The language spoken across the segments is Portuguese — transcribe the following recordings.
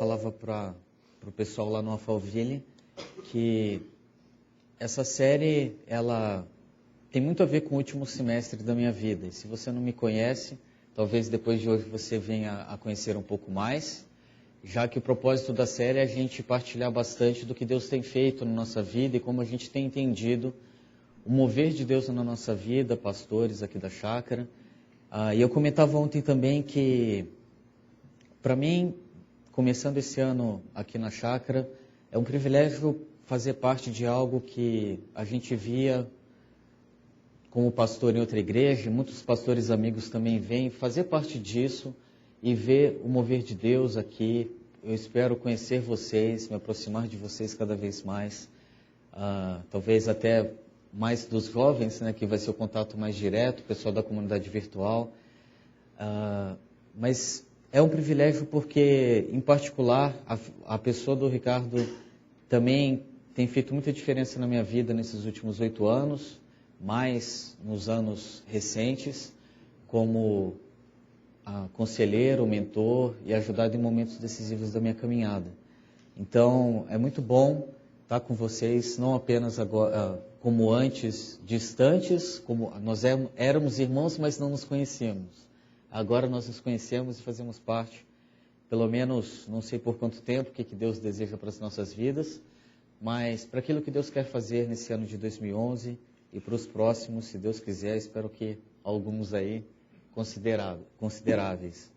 falava para o pessoal lá no Alphaville que essa série, ela tem muito a ver com o último semestre da minha vida. E se você não me conhece, talvez depois de hoje você venha a conhecer um pouco mais, já que o propósito da série é a gente partilhar bastante do que Deus tem feito na nossa vida e como a gente tem entendido o mover de Deus na nossa vida, pastores aqui da chácara. E eu comentava ontem também que, para mim, começando esse ano aqui na chácara, é um privilégio fazer parte de algo que a gente via como pastor em outra igreja, muitos pastores amigos também vêm, fazer parte disso e ver o mover de Deus aqui. Eu espero conhecer vocês, me aproximar de vocês cada vez mais, talvez até mais dos jovens, né, que vai ser o contato mais direto, o pessoal da comunidade virtual. Mas é um privilégio porque, em particular, a pessoa do Ricardo também tem feito muita diferença na minha vida nesses últimos 8 anos, mais nos anos recentes, como conselheiro, mentor e ajudado em momentos decisivos da minha caminhada. Então, é muito bom estar com vocês, não apenas agora, como antes, distantes, como nós éramos irmãos, mas não nos conhecíamos. Agora nós nos conhecemos e fazemos parte, pelo menos, não sei por quanto tempo, o que Deus deseja para as nossas vidas, mas para aquilo que Deus quer fazer nesse ano de 2011 e para os próximos, se Deus quiser, espero que alguns aí consideráveis.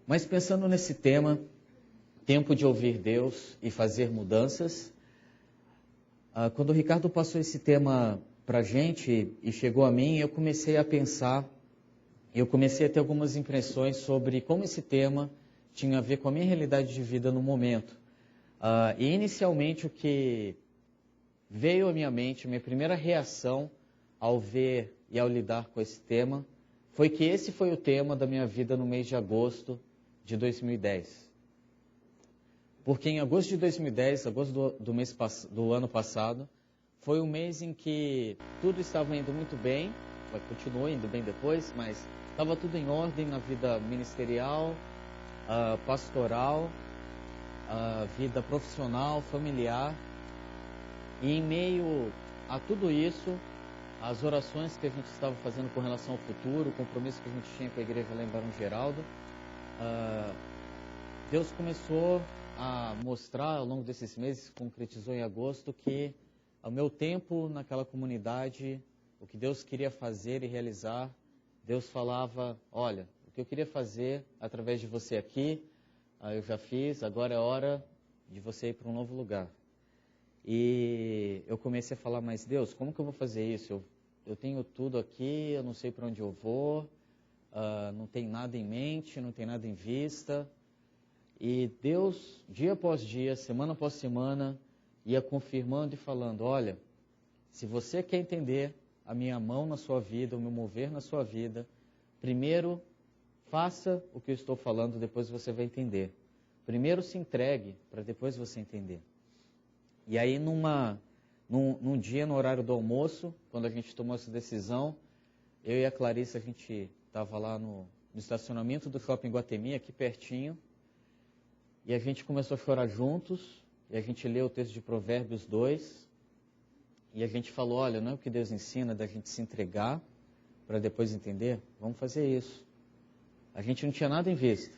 Mas pensando nesse tema, tempo de ouvir Deus e fazer mudanças, quando o Ricardo passou esse tema para a gente e chegou a mim, eu comecei a pensar, eu comecei a ter algumas impressões sobre como esse tema tinha a ver com a minha realidade de vida no momento. E inicialmente o que veio à minha mente, minha primeira reação ao ver e ao lidar com esse tema, foi que esse foi o tema da minha vida no mês de agosto de 2010. Porque em agosto de 2010, agosto do ano passado, foi um mês em que tudo estava indo muito bem, continuou indo bem depois, mas estava tudo em ordem na vida ministerial, pastoral, vida profissional, familiar. E em meio a tudo isso, as orações que a gente estava fazendo com relação ao futuro, o compromisso que a gente tinha com a igreja lá em Barão Geraldo, Deus começou a mostrar ao longo desses meses, concretizou em agosto, que ao meu tempo naquela comunidade, o que Deus queria fazer e realizar, Deus falava, olha, o que eu queria fazer através de você aqui, eu já fiz, agora é hora de você ir para um novo lugar. E eu comecei a falar, mas Deus, como que eu vou fazer isso? Eu tenho tudo aqui, eu não sei para onde eu vou, não tem nada em mente, não tem nada em vista. E Deus, dia após dia, semana após semana, ia confirmando e falando, olha, se você quer entender a minha mão na sua vida, o meu mover na sua vida, primeiro faça o que eu estou falando, depois você vai entender. Primeiro se entregue, para depois você entender. E aí, num dia, no horário do almoço, quando a gente tomou essa decisão, eu e a Clarice, a gente estava lá no estacionamento do Shopping Iguatemi, aqui pertinho, e a gente começou a chorar juntos, e a gente leu o texto de Provérbios 2, e a gente falou, olha, não é o que Deus ensina da gente se entregar, para depois entender? Vamos fazer isso. A gente não tinha nada em vista.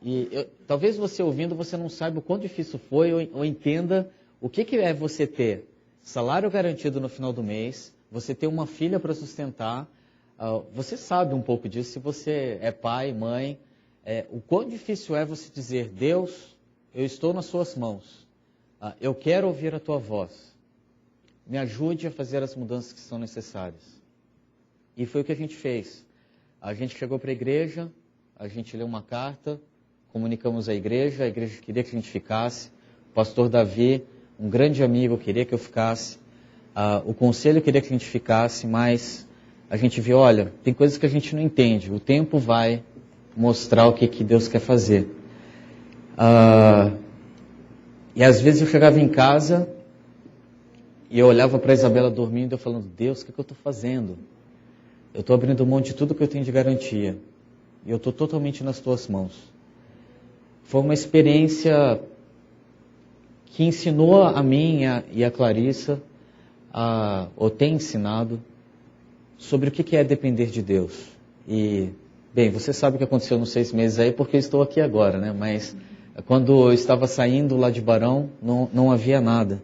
E talvez você ouvindo, você não saiba o quão difícil foi, ou entenda o que é você ter salário garantido no final do mês, você ter uma filha para sustentar, você sabe um pouco disso, se você é pai, mãe, o quão difícil é você dizer, Deus, eu estou nas suas mãos, eu quero ouvir a tua voz, me ajude a fazer as mudanças que são necessárias. E foi o que a gente fez. A gente chegou para a igreja, a gente leu uma carta, comunicamos à igreja, a igreja queria que a gente ficasse, o pastor Davi, um grande amigo, queria que eu ficasse, o conselho queria que a gente ficasse, mas a gente viu, olha, tem coisas que a gente não entende, o tempo vai mostrar o que Deus quer fazer. E às vezes eu chegava em casa e eu olhava para a Isabela dormindo e eu falando, Deus, o que eu estou fazendo? Eu estou abrindo mão de tudo que eu tenho de garantia. E eu estou totalmente nas tuas mãos. foi uma experiência que ensinou a mim e a Clarissa, ou tem ensinado, sobre o que é depender de Deus. E, bem, você sabe o que aconteceu nos 6 meses aí, porque eu estou aqui agora, né? Mas quando eu estava saindo lá de Barão, não havia nada.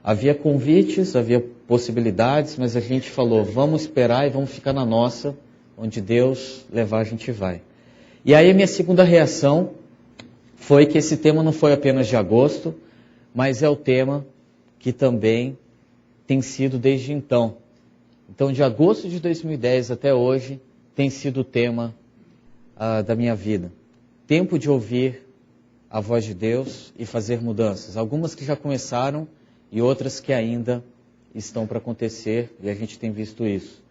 Havia convites, havia possibilidades, mas a gente falou, vamos esperar e vamos ficar na nossa, onde Deus levar a gente vai. E aí a minha segunda reação foi que esse tema não foi apenas de agosto, mas é o tema que também tem sido desde então. Então, de agosto de 2010 até hoje, tem sido o tema da minha vida. Tempo de ouvir a voz de Deus e fazer mudanças. Algumas que já começaram e outras que ainda estão para acontecer, e a gente tem visto isso.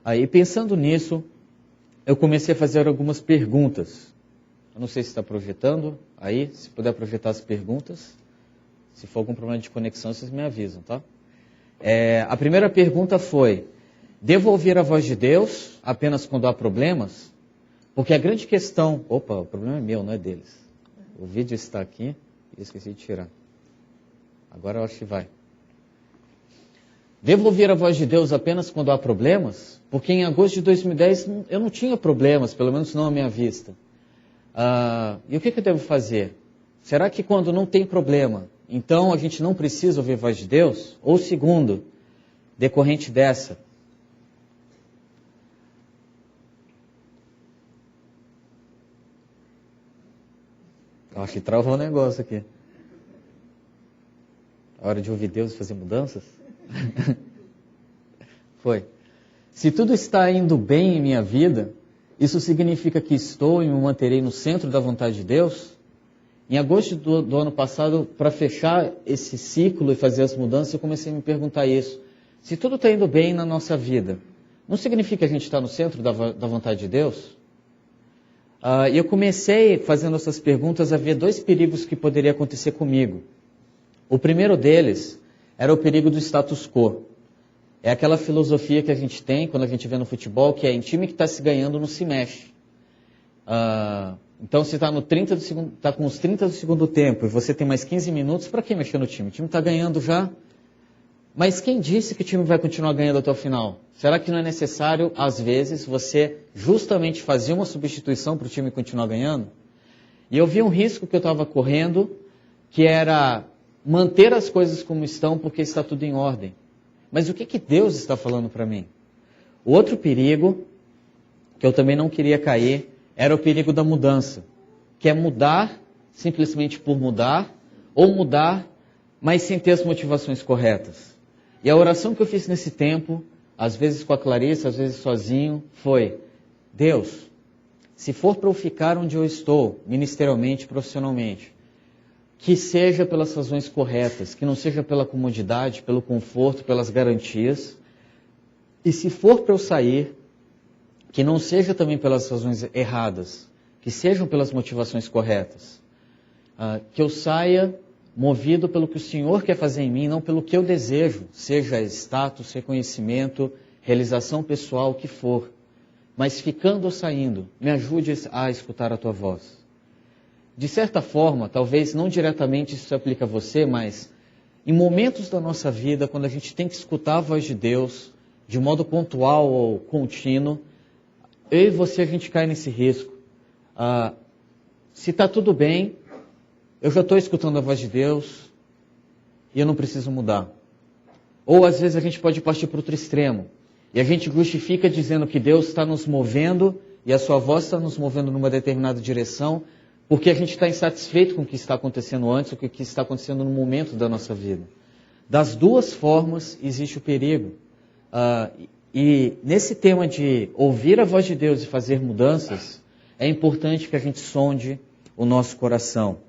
Aí, pensando nisso, eu comecei a fazer algumas perguntas. Eu não sei se está projetando aí, se puder projetar as perguntas. Se for algum problema de conexão, vocês me avisam, tá? A primeira pergunta foi, devo ouvir a voz de Deus apenas quando há problemas? Porque a grande questão... Opa, o problema é meu, não é deles. O vídeo está aqui e esqueci de tirar. Agora eu acho que vai. Devo ouvir a voz de Deus apenas quando há problemas? Porque em agosto de 2010 eu não tinha problemas, pelo menos não à minha vista. E o que eu devo fazer? Será que quando não tem problema, então a gente não precisa ouvir a voz de Deus? Ou segundo, decorrente dessa, eu acho que travou o negócio aqui. A hora de ouvir Deus e fazer mudanças? Foi. Se tudo está indo bem em minha vida, isso significa que estou e me manterei no centro da vontade de Deus? Em agosto do ano passado, para fechar esse ciclo e fazer as mudanças, eu comecei a me perguntar isso. Se tudo está indo bem na nossa vida, não significa que a gente está no centro da vontade de Deus? E eu comecei, fazendo essas perguntas, a ver 2 perigos que poderiam acontecer comigo. O primeiro deles era o perigo do status quo. É aquela filosofia que a gente tem quando a gente vê no futebol, que é em time que está se ganhando não se mexe. Então, se está com os 30 do segundo tempo e você tem mais 15 minutos, para que mexer no time? O time está ganhando já. Mas quem disse que o time vai continuar ganhando até o final? Será que não é necessário, às vezes, você justamente fazer uma substituição para o time continuar ganhando? E eu vi um risco que eu estava correndo, que era manter as coisas como estão porque está tudo em ordem. Mas o que Deus está falando para mim? O outro perigo, que eu também não queria cair, era o perigo da mudança. Que é mudar simplesmente por mudar, ou mudar, mas sem ter as motivações corretas. E a oração que eu fiz nesse tempo, às vezes com a Clarissa, às vezes sozinho, foi: Deus, se for para eu ficar onde eu estou, ministerialmente, profissionalmente, que seja pelas razões corretas, que não seja pela comodidade, pelo conforto, pelas garantias. E se for para eu sair, que não seja também pelas razões erradas, que sejam pelas motivações corretas. Que eu saia movido pelo que o Senhor quer fazer em mim, não pelo que eu desejo, seja status, reconhecimento, realização pessoal, o que for. Mas ficando ou saindo, me ajude a escutar a tua voz. De certa forma, talvez não diretamente isso se aplica a você, mas em momentos da nossa vida, quando a gente tem que escutar a voz de Deus, de modo pontual ou contínuo, eu e você, a gente cai nesse risco. Se está tudo bem, eu já estou escutando a voz de Deus e eu não preciso mudar. Ou às vezes a gente pode partir para outro extremo. E a gente justifica dizendo que Deus está nos movendo e a sua voz está nos movendo numa determinada direção, porque a gente está insatisfeito com o que está acontecendo antes, ou com o que está acontecendo no momento da nossa vida. Das duas formas existe o perigo. E nesse tema de ouvir a voz de Deus e fazer mudanças, é importante que a gente sonde o nosso coração.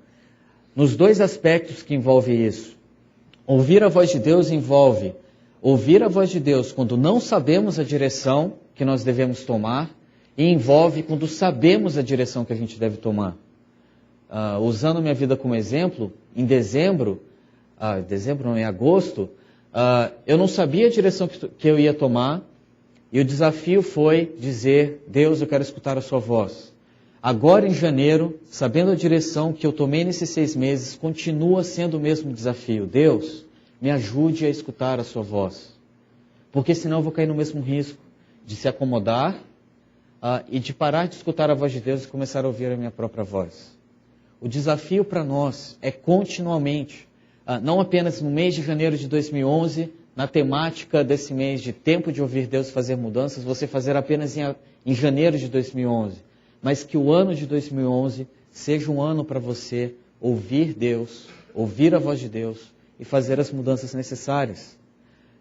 Nos 2 aspectos que envolve isso. Ouvir a voz de Deus envolve ouvir a voz de Deus quando não sabemos a direção que nós devemos tomar, e envolve quando sabemos a direção que a gente deve tomar. Usando minha vida como exemplo, em em agosto, eu não sabia a direção que eu ia tomar, e o desafio foi dizer: Deus, eu quero escutar a sua voz. Agora em janeiro, sabendo a direção que eu tomei nesses 6 meses, continua sendo o mesmo desafio. Deus, me ajude a escutar a sua voz. Porque senão eu vou cair no mesmo risco de se acomodar e de parar de escutar a voz de Deus e começar a ouvir a minha própria voz. O desafio para nós é continuamente, não apenas no mês de janeiro de 2011, na temática desse mês de tempo de ouvir Deus fazer mudanças, você fazer apenas em janeiro de 2011, mas que o ano de 2011 seja um ano para você ouvir Deus, ouvir a voz de Deus e fazer as mudanças necessárias.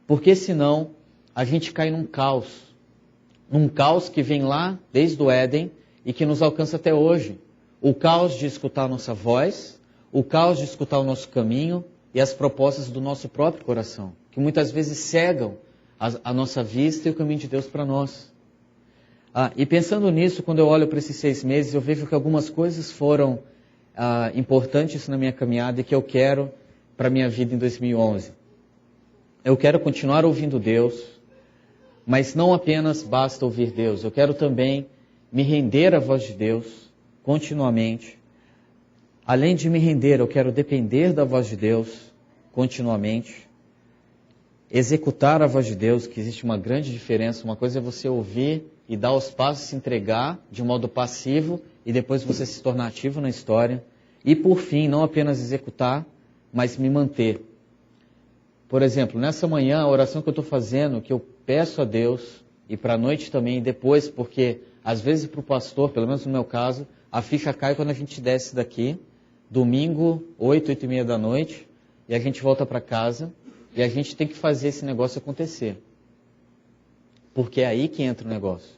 Porque senão a gente cai num caos que vem lá desde o Éden e que nos alcança até hoje. O caos de escutar a nossa voz, o caos de escutar o nosso caminho e as propostas do nosso próprio coração, que muitas vezes cegam a nossa vista e o caminho de Deus para nós. E pensando nisso, quando eu olho para esses 6 meses, eu vejo que algumas coisas foram importantes na minha caminhada e que eu quero para a minha vida em 2011. Eu quero continuar ouvindo Deus, mas não apenas basta ouvir Deus. Eu quero também me render à voz de Deus continuamente. Além de me render, eu quero depender da voz de Deus continuamente. Executar a voz de Deus, que existe uma grande diferença. Uma coisa é você ouvir e dar os passos, se entregar de modo passivo e depois você se tornar ativo na história. E por fim, não apenas executar, mas me manter. Por exemplo, nessa manhã, a oração que eu estou fazendo, que eu peço a Deus, e para a noite também, depois, porque às vezes para o pastor, pelo menos no meu caso, a ficha cai quando a gente desce daqui, domingo, 8h30 da noite, e a gente volta para casa, e a gente tem que fazer esse negócio acontecer. Porque é aí que entra o negócio,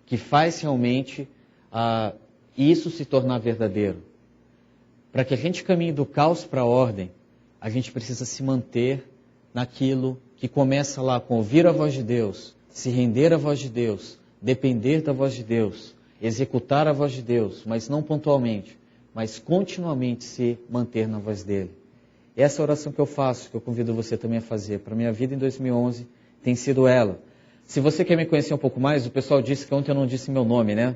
que faz realmente isso se tornar verdadeiro. Para que a gente caminhe do caos para a ordem, a gente precisa se manter naquilo que começa lá com ouvir a voz de Deus, se render à voz de Deus, depender da voz de Deus, executar a voz de Deus, mas não pontualmente, mas continuamente se manter na voz dele. Essa oração que eu faço, que eu convido você também a fazer, para a minha vida em 2011, tem sido ela. Se você quer me conhecer um pouco mais, o pessoal disse que ontem eu não disse meu nome, né?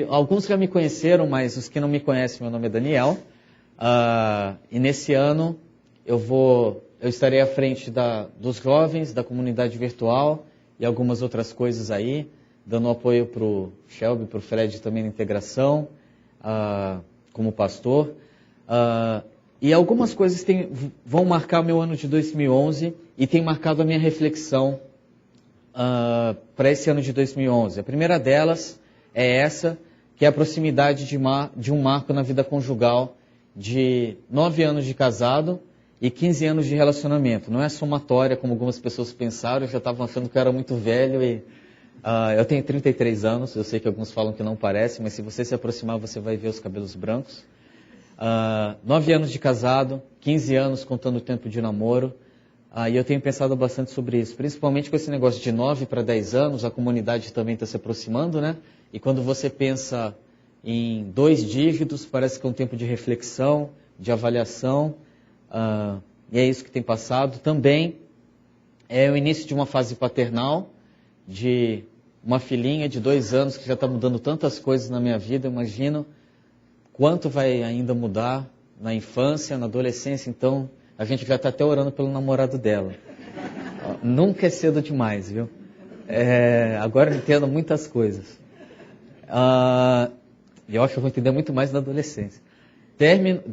Alguns já me conheceram, mas os que não me conhecem, meu nome é Daniel. E nesse ano eu estarei à frente dos jovens, da comunidade virtual e algumas outras coisas aí, dando apoio para o Shelby, para o Fred também na integração, como pastor. E algumas coisas vão marcar o meu ano de 2011 e tem marcado a minha reflexão para esse ano de 2011. A primeira delas é essa, que é a proximidade de um marco na vida conjugal de 9 anos de casado e 15 anos de relacionamento. Não é somatória, como algumas pessoas pensaram, eu já estava achando que eu era muito velho e eu tenho 33 anos, eu sei que alguns falam que não parece, mas se você se aproximar você vai ver os cabelos brancos. 9 anos de casado, 15 anos contando o tempo de namoro, e eu tenho pensado bastante sobre isso, principalmente com esse negócio de 9 para 10 anos, a comunidade também está se aproximando, né? E quando você pensa em 2 dígitos, parece que é um tempo de reflexão, de avaliação, e é isso que tem passado. Também é o início de uma fase paternal, de uma filhinha de 2 anos que já está mudando tantas coisas na minha vida, eu imagino quanto vai ainda mudar na infância, na adolescência. Então a gente já está até orando pelo namorado dela. Nunca é cedo demais, viu? Agora eu entendo muitas coisas. Eu acho que eu vou entender muito mais na adolescência.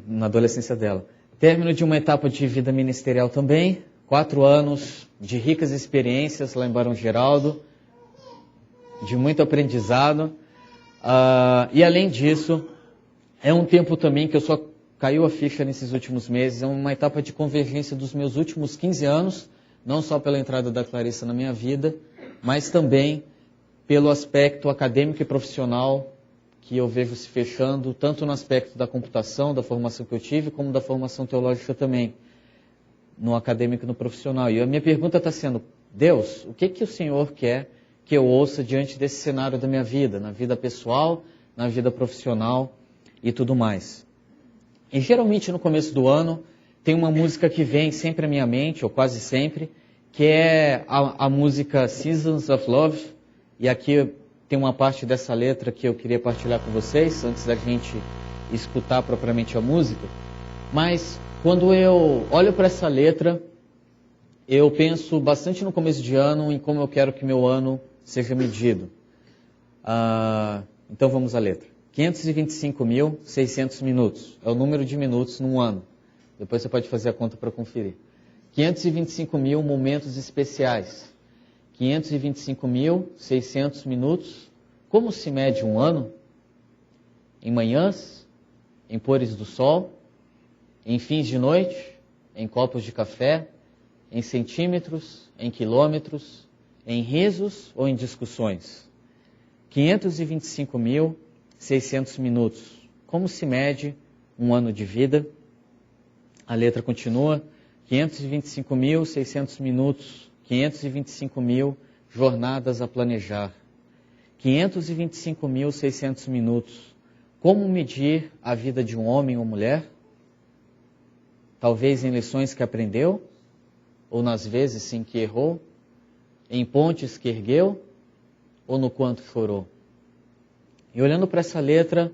Na adolescência dela. Término de uma etapa de vida ministerial também. 4 anos de ricas experiências lá em Barão Geraldo. De muito aprendizado. E além disso, é um tempo também que eu só caiu a ficha nesses últimos meses. É uma etapa de convergência dos meus últimos 15 anos. Não só pela entrada da Clarissa na minha vida, mas também pelo aspecto acadêmico e profissional que eu vejo se fechando, tanto no aspecto da computação, da formação que eu tive, como da formação teológica também, no acadêmico e no profissional. E a minha pergunta está sendo, Deus, o que o Senhor quer que eu ouça diante desse cenário da minha vida, na vida pessoal, na vida profissional e tudo mais? E geralmente no começo do ano, tem uma música que vem sempre à minha mente, ou quase sempre, que é a música Seasons of Love. E aqui tem uma parte dessa letra que eu queria partilhar com vocês, antes da gente escutar propriamente a música. Mas quando eu olho para essa letra, eu penso bastante no começo de ano, em como eu quero que meu ano seja medido. Então vamos à letra. 525.600 minutos é o número de minutos num ano. Depois você pode fazer a conta para conferir. 525.000 momentos especiais. 525.600 minutos. Como se mede um ano? Em manhãs, em pôres do sol, em fins de noite, em copos de café, em centímetros, em quilômetros, em risos ou em discussões. 525.600 minutos. Como se mede um ano de vida? A letra continua. 525.600 minutos. 525.000 jornadas a planejar. 525.600 minutos. Como medir a vida de um homem ou mulher? Talvez em lições que aprendeu, ou nas vezes em que errou, em pontes que ergueu, ou no quanto chorou. E olhando para essa letra,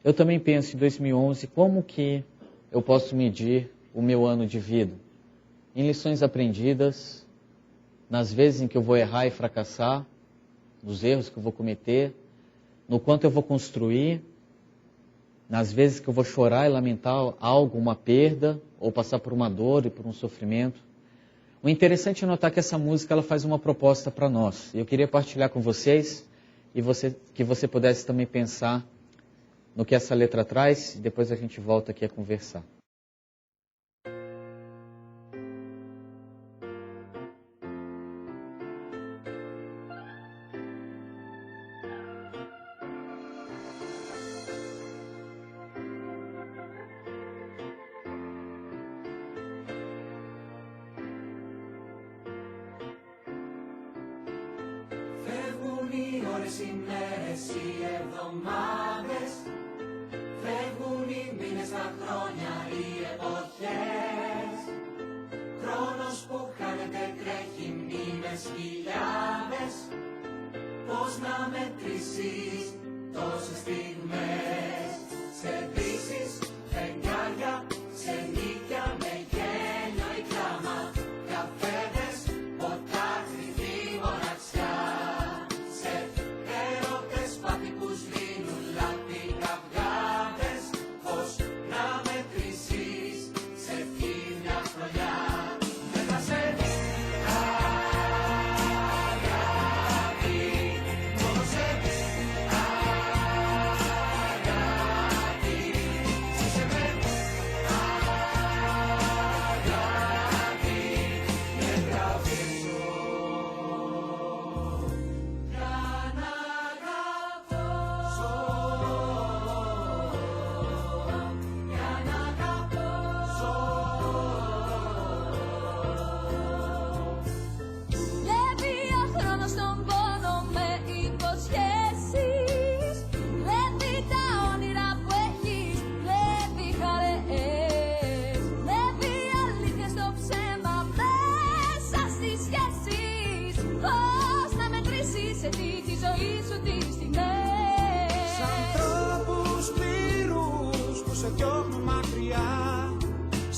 eu também penso em 2011, como que eu posso medir o meu ano de vida? Em lições aprendidas, nas vezes em que eu vou errar e fracassar, nos erros que eu vou cometer, no quanto eu vou construir, nas vezes que eu vou chorar e lamentar algo, uma perda, ou passar por uma dor e por um sofrimento. O interessante é notar que essa música ela faz uma proposta para nós. Eu queria partilhar com vocês e que você pudesse também pensar no que essa letra traz, e depois a gente volta aqui a conversar. Οι ώρες, οι μέρες, οι εβδομάδες, φεύγουν οι μήνες, τα χρόνια, οι εποχές. Χρόνος που χάνεται, τρέχει μήνες, χιλιάδες. Πώς να μετρήσεις τόσες στιγμές? Σε δύσεις, φεγγάρια, σε νύχια με γέλιο ή κλάμα. Καφέδες, ποτά, κρυφή μοναξιά.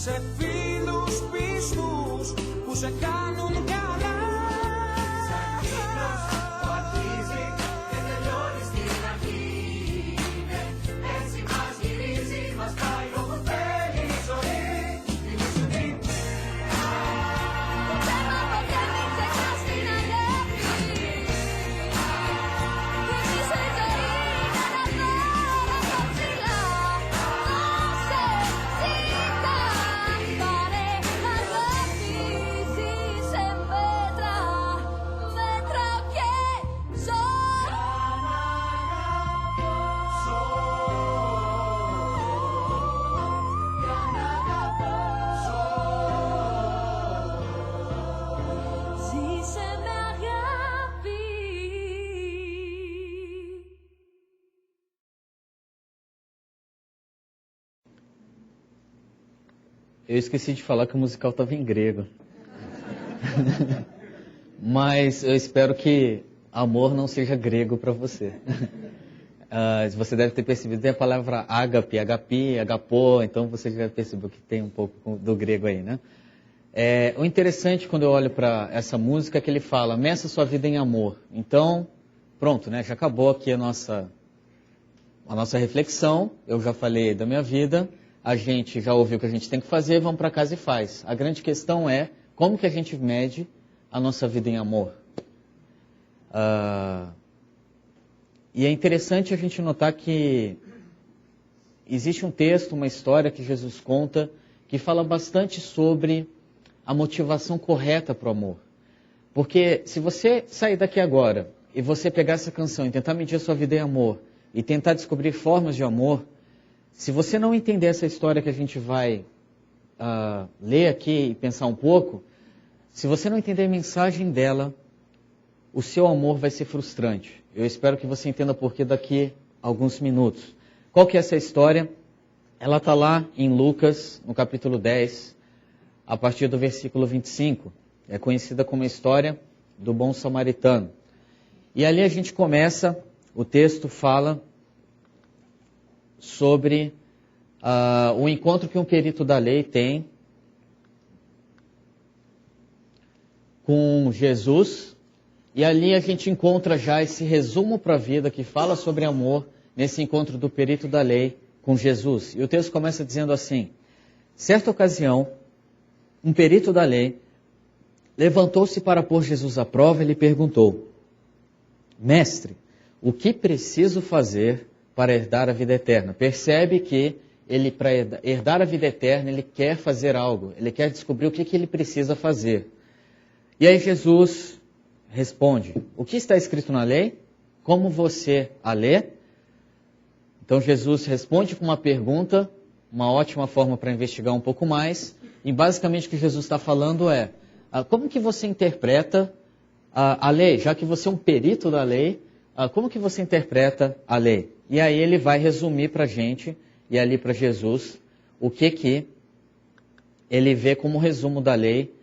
Σε φίλους πίστους που σε κάνουν καλά. Σαν κύκλος που αρχίζει και τελειώνει στην αρχή. Έτσι μας γυρίζει, μας πάει όπου θέλει η ζωή. Θυμήσου τι. Ποτέ μα ποτέ μην ξεχνάς την αγάπη. Θυμήσου η ζωή να τα δώρα στο ψηλά. Δώσε ζήτα. Eu esqueci de falar que o musical estava em grego. Mas eu espero que amor não seja grego para você. Você deve ter percebido, tem a palavra ágape, agapi, agapô, então você já percebeu que tem um pouco do grego aí, né? O interessante quando eu olho para essa música é que ele fala, meça sua vida em amor. Então, pronto, né? Já acabou aqui a nossa reflexão, eu já falei da minha vida, a gente já ouviu o que a gente tem que fazer, vamos para casa e faz. A grande questão é, como que a gente mede a nossa vida em amor? E é interessante a gente notar que existe um texto, uma história que Jesus conta, que fala bastante sobre a motivação correta para o amor. Porque se você sair daqui agora e você pegar essa canção e tentar medir a sua vida em amor, e tentar descobrir formas de amor, se você não entender essa história que a gente vai ler aqui e pensar um pouco, se você não entender a mensagem dela, o seu amor vai ser frustrante. Eu espero que você entenda por que daqui a alguns minutos. Qual que é essa história? Ela está lá em Lucas, no capítulo 10, a partir do versículo 25. É conhecida como a história do bom samaritano. E ali a gente começa, o texto fala sobre o encontro que um perito da lei tem com Jesus. E ali a gente encontra já esse resumo para a vida que fala sobre amor nesse encontro do perito da lei com Jesus. E o texto começa dizendo assim: certa ocasião, um perito da lei levantou-se para pôr Jesus à prova e lhe perguntou: mestre, o que preciso fazer para herdar a vida eterna? Percebe que ele, para herdar a vida eterna, ele quer fazer algo, ele quer descobrir o que ele precisa fazer. E aí Jesus responde: o que está escrito na lei? Como você a lê? Então Jesus responde com uma pergunta, uma ótima forma para investigar um pouco mais, e basicamente o que Jesus está falando é, como que você interpreta a lei? Já que você é um perito da lei, como que você interpreta a lei? E aí ele vai resumir para a gente, e ali para Jesus, o que ele vê como resumo da lei,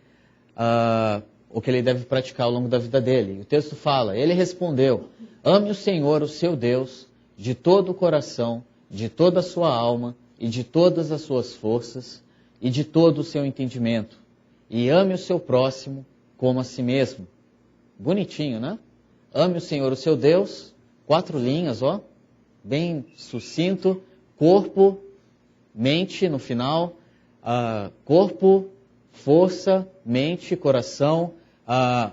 o que ele deve praticar ao longo da vida dele. O texto fala, ele respondeu: ame o Senhor, o seu Deus, de todo o coração, de toda a sua alma, e de todas as suas forças, e de todo o seu entendimento. E ame o seu próximo como a si mesmo. Bonitinho, né? Ame o Senhor, o seu Deus, 4 linhas, bem sucinto, corpo, mente no final, corpo, força, mente, coração,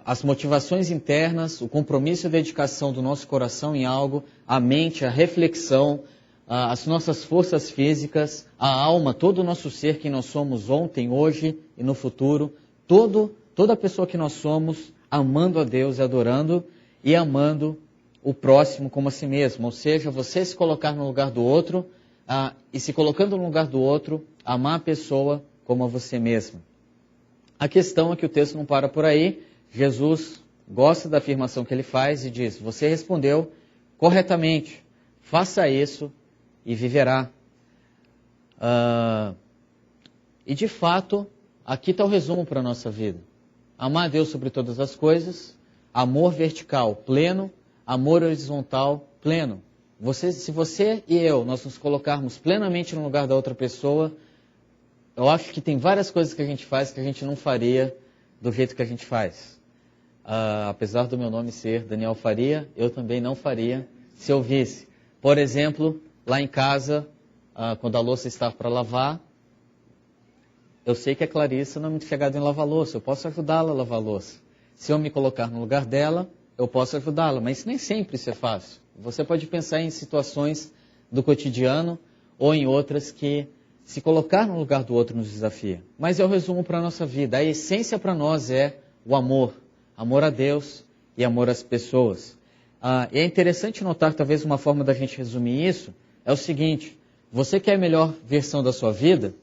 as motivações internas, o compromisso e a dedicação do nosso coração em algo, a mente, a reflexão, as nossas forças físicas, a alma, todo o nosso ser, quem nós somos ontem, hoje e no futuro, toda a pessoa que nós somos, amando a Deus e adorando, e amando o próximo como a si mesmo. Ou seja, você se colocar no lugar do outro, e se colocando no lugar do outro, amar a pessoa como a você mesmo. A questão é que o texto não para por aí. Jesus gosta da afirmação que ele faz e diz: você respondeu corretamente, faça isso e viverá. E de fato, aqui está o resumo para a nossa vida. Amar a Deus sobre todas as coisas, amor vertical pleno, amor horizontal pleno. Se você e eu, nós nos colocarmos plenamente no lugar da outra pessoa, eu acho que tem várias coisas que a gente faz que a gente não faria do jeito que a gente faz. Apesar do meu nome ser Daniel Faria, eu também não faria se eu visse. Por exemplo, lá em casa, quando a louça está para lavar, eu sei que a Clarissa não é muito chegada em lavar louça, eu posso ajudá-la a lavar louça. Se eu me colocar no lugar dela, eu posso ajudá-la, mas nem sempre isso é fácil. Você pode pensar em situações do cotidiano ou em outras que se colocar no lugar do outro nos desafia. Mas é o resumo para a nossa vida. A essência para nós é o amor. Amor a Deus e amor às pessoas. E é interessante notar, talvez uma forma da gente resumir isso, é o seguinte: você quer a melhor versão da sua vida?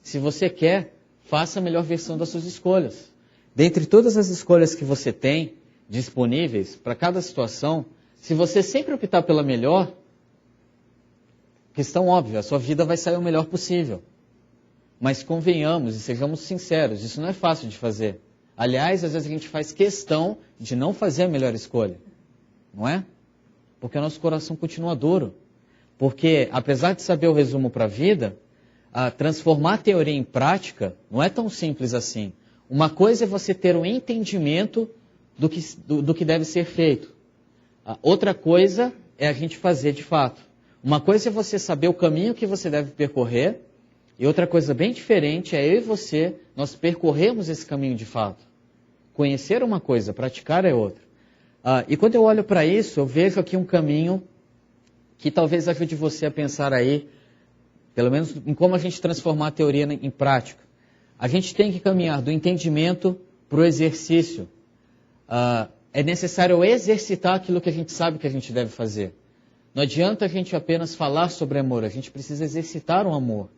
Se você quer, faça a melhor versão das suas escolhas. Dentre todas as escolhas que você tem disponíveis para cada situação, se você sempre optar pela melhor, questão óbvia, a sua vida vai sair o melhor possível. Mas convenhamos e sejamos sinceros, isso não é fácil de fazer. Aliás, às vezes a gente faz questão de não fazer a melhor escolha. não é? Porque o nosso coração continua duro. Porque, apesar de saber o resumo para a vida, transformar a teoria em prática não é tão simples assim. Uma coisa é você ter um entendimento do que deve ser feito. Outra coisa é a gente fazer de fato. Uma coisa é você saber o caminho que você deve percorrer, e outra coisa bem diferente é eu e você, nós percorremos esse caminho de fato. Conhecer uma coisa, praticar é outra. E quando eu olho para isso, eu vejo aqui um caminho que talvez ajude você a pensar aí, pelo menos em como a gente transformar a teoria em prática. A gente tem que caminhar do entendimento para o exercício. É necessário exercitar aquilo que a gente sabe que a gente deve fazer. Não adianta a gente apenas falar sobre amor, a gente precisa exercitar o amor.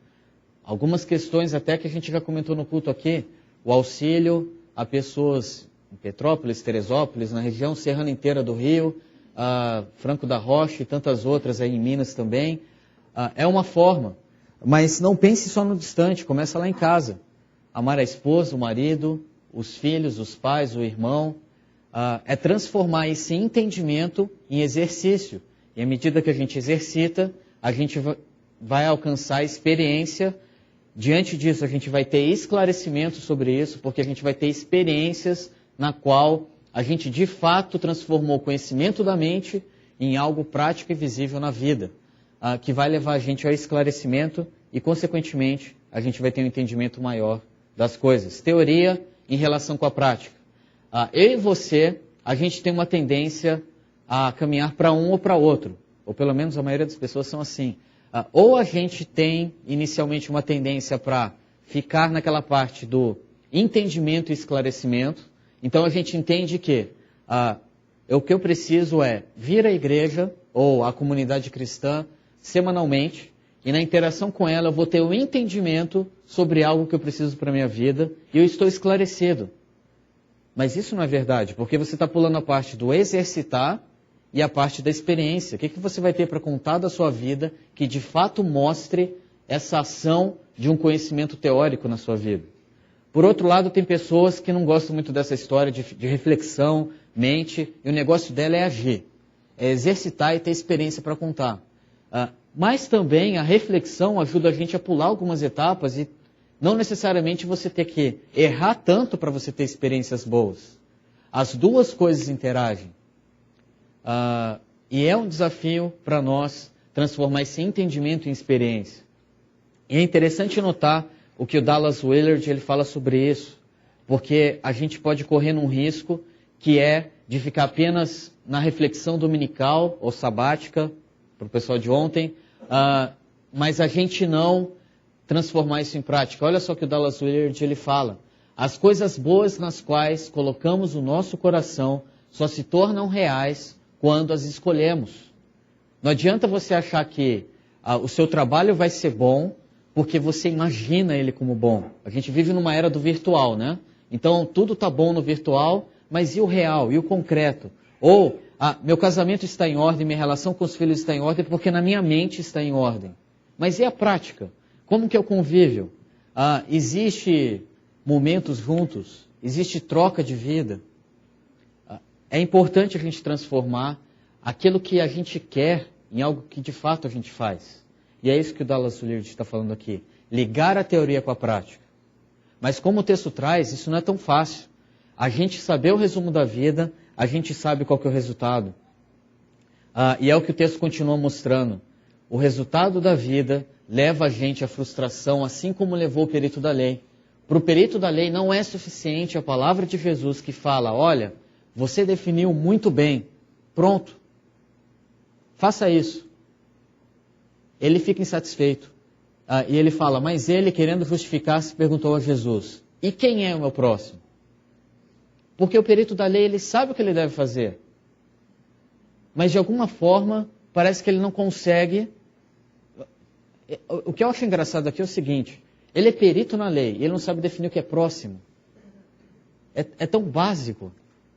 Algumas questões até que a gente já comentou no culto aqui, o auxílio a pessoas em Petrópolis, Teresópolis, na região serrana inteira do Rio, Franco da Rocha e tantas outras aí em Minas também. É uma forma, mas não pense só no distante, começa lá em casa. Amar a esposa, o marido, os filhos, os pais, o irmão. É transformar esse entendimento em exercício. E à medida que a gente exercita, a gente vai alcançar experiência. Diante disso, a gente vai ter esclarecimento sobre isso, porque a gente vai ter experiências na qual a gente de fato transformou o conhecimento da mente em algo prático e visível na vida, que vai levar a gente ao esclarecimento e, consequentemente, a gente vai ter um entendimento maior das coisas. Teoria em relação com a prática. Eu e você, a gente tem uma tendência a caminhar para um ou para outro, ou pelo menos a maioria das pessoas são assim. Ou a gente tem inicialmente uma tendência para ficar naquela parte do entendimento e esclarecimento. Então a gente entende que o que eu preciso é vir à igreja ou à comunidade cristã semanalmente, e na interação com ela eu vou ter um entendimento sobre algo que eu preciso para a minha vida e eu estou esclarecido. Mas isso não é verdade, porque você está pulando a parte do exercitar e a parte da experiência. O que você vai ter para contar da sua vida que de fato mostre essa ação de um conhecimento teórico na sua vida? Por outro lado, tem pessoas que não gostam muito dessa história de reflexão, mente, e o negócio dela é agir, é exercitar e ter experiência para contar. Mas também a reflexão ajuda a gente a pular algumas etapas e não necessariamente você ter que errar tanto para você ter experiências boas. As duas coisas interagem. E é um desafio para nós transformar esse entendimento em experiência. E é interessante notar o que o Dallas Willard ele fala sobre isso, porque a gente pode correr num risco que é de ficar apenas na reflexão dominical ou sabática, para o pessoal de ontem, mas a gente não transformar isso em prática. Olha só o que o Dallas Willard ele fala. As coisas boas nas quais colocamos o nosso coração só se tornam reais quando as escolhemos. Não adianta você achar que o seu trabalho vai ser bom porque você imagina ele como bom. A gente vive numa era do virtual, né? Então, tudo está bom no virtual, mas e o real, e o concreto? Ou, meu casamento está em ordem, minha relação com os filhos está em ordem porque na minha mente está em ordem. Mas e a prática? Como que é o convívio? Existe momentos juntos? Existe troca de vida? É importante a gente transformar aquilo que a gente quer em algo que de fato a gente faz. E é isso que o Dallas Willard está falando aqui. Ligar a teoria com a prática. Mas como o texto traz, isso não é tão fácil. A gente saber o resumo da vida, a gente sabe qual que é o resultado. E é o que o texto continua mostrando. O resultado da vida leva a gente à frustração, assim como levou o perito da lei. Para o perito da lei não é suficiente a palavra de Jesus que fala, olha, você definiu muito bem, pronto, faça isso. Ele fica insatisfeito. E ele fala, mas ele, querendo justificar-se, perguntou a Jesus, e quem é o meu próximo? Porque o perito da lei, ele sabe o que ele deve fazer. Mas de alguma forma, parece que ele não consegue. O que eu acho engraçado aqui é o seguinte, ele é perito na lei, e ele não sabe definir o que é próximo. É tão básico,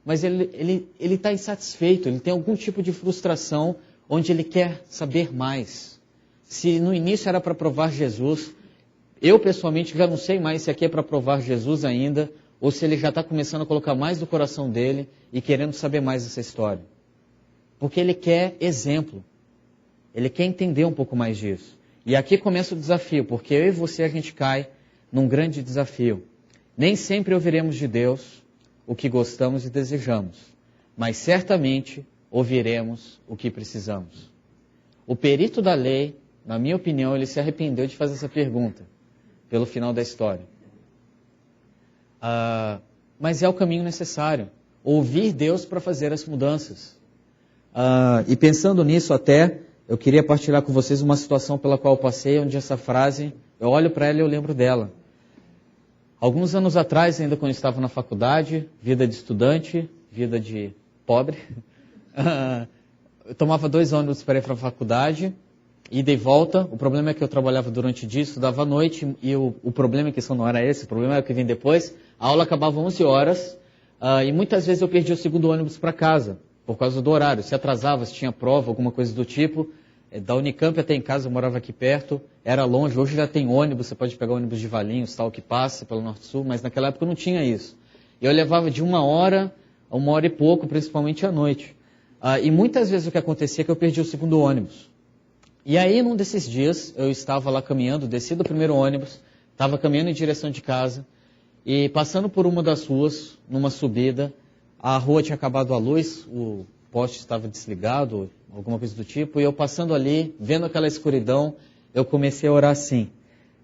mas ele está insatisfeito, ele tem algum tipo de frustração, onde ele quer saber mais. Se no início era para provar Jesus, eu pessoalmente já não sei mais se aqui é para provar Jesus ainda, ou se ele já está começando a colocar mais do coração dele e querendo saber mais dessa história. porque ele quer exemplo. Ele quer entender um pouco mais disso. E aqui começa o desafio, porque eu e você, a gente cai num grande desafio. Nem sempre ouviremos de Deus o que gostamos e desejamos, mas certamente ouviremos o que precisamos. O perito da lei, na minha opinião, ele se arrependeu de fazer essa pergunta, pelo final da história. Mas é o caminho necessário, ouvir Deus para fazer as mudanças. E pensando nisso até, eu queria partilhar com vocês uma situação pela qual eu passei, onde essa frase, eu olho para ela e eu lembro dela. Alguns anos atrás, ainda quando eu estava na faculdade, vida de estudante, vida de pobre, eu tomava 2 ônibus para ir para a faculdade, ida e volta. O problema é que eu trabalhava durante o dia, estudava à noite, e o problema, a questão não era esse, o problema era o que vem depois. A aula acabava 11 horas, e muitas vezes eu perdia o segundo ônibus para casa, por causa do horário. Se atrasava, se tinha prova, alguma coisa do tipo. Da Unicamp até em casa, eu morava aqui perto, era longe. Hoje já tem ônibus, você pode pegar ônibus de Valinhos, tal, que passa pelo Norte-Sul, mas naquela época não tinha isso. Eu levava de 1 hora a 1 hora e pouco, principalmente à noite. E muitas vezes o que acontecia é que eu perdia o segundo ônibus. E aí, num desses dias, eu estava lá caminhando, desci do primeiro ônibus, estava caminhando em direção de casa, e passando por uma das ruas, numa subida, a rua tinha acabado a luz, o poste estava desligado, alguma coisa do tipo, e eu passando ali, vendo aquela escuridão, eu comecei a orar assim: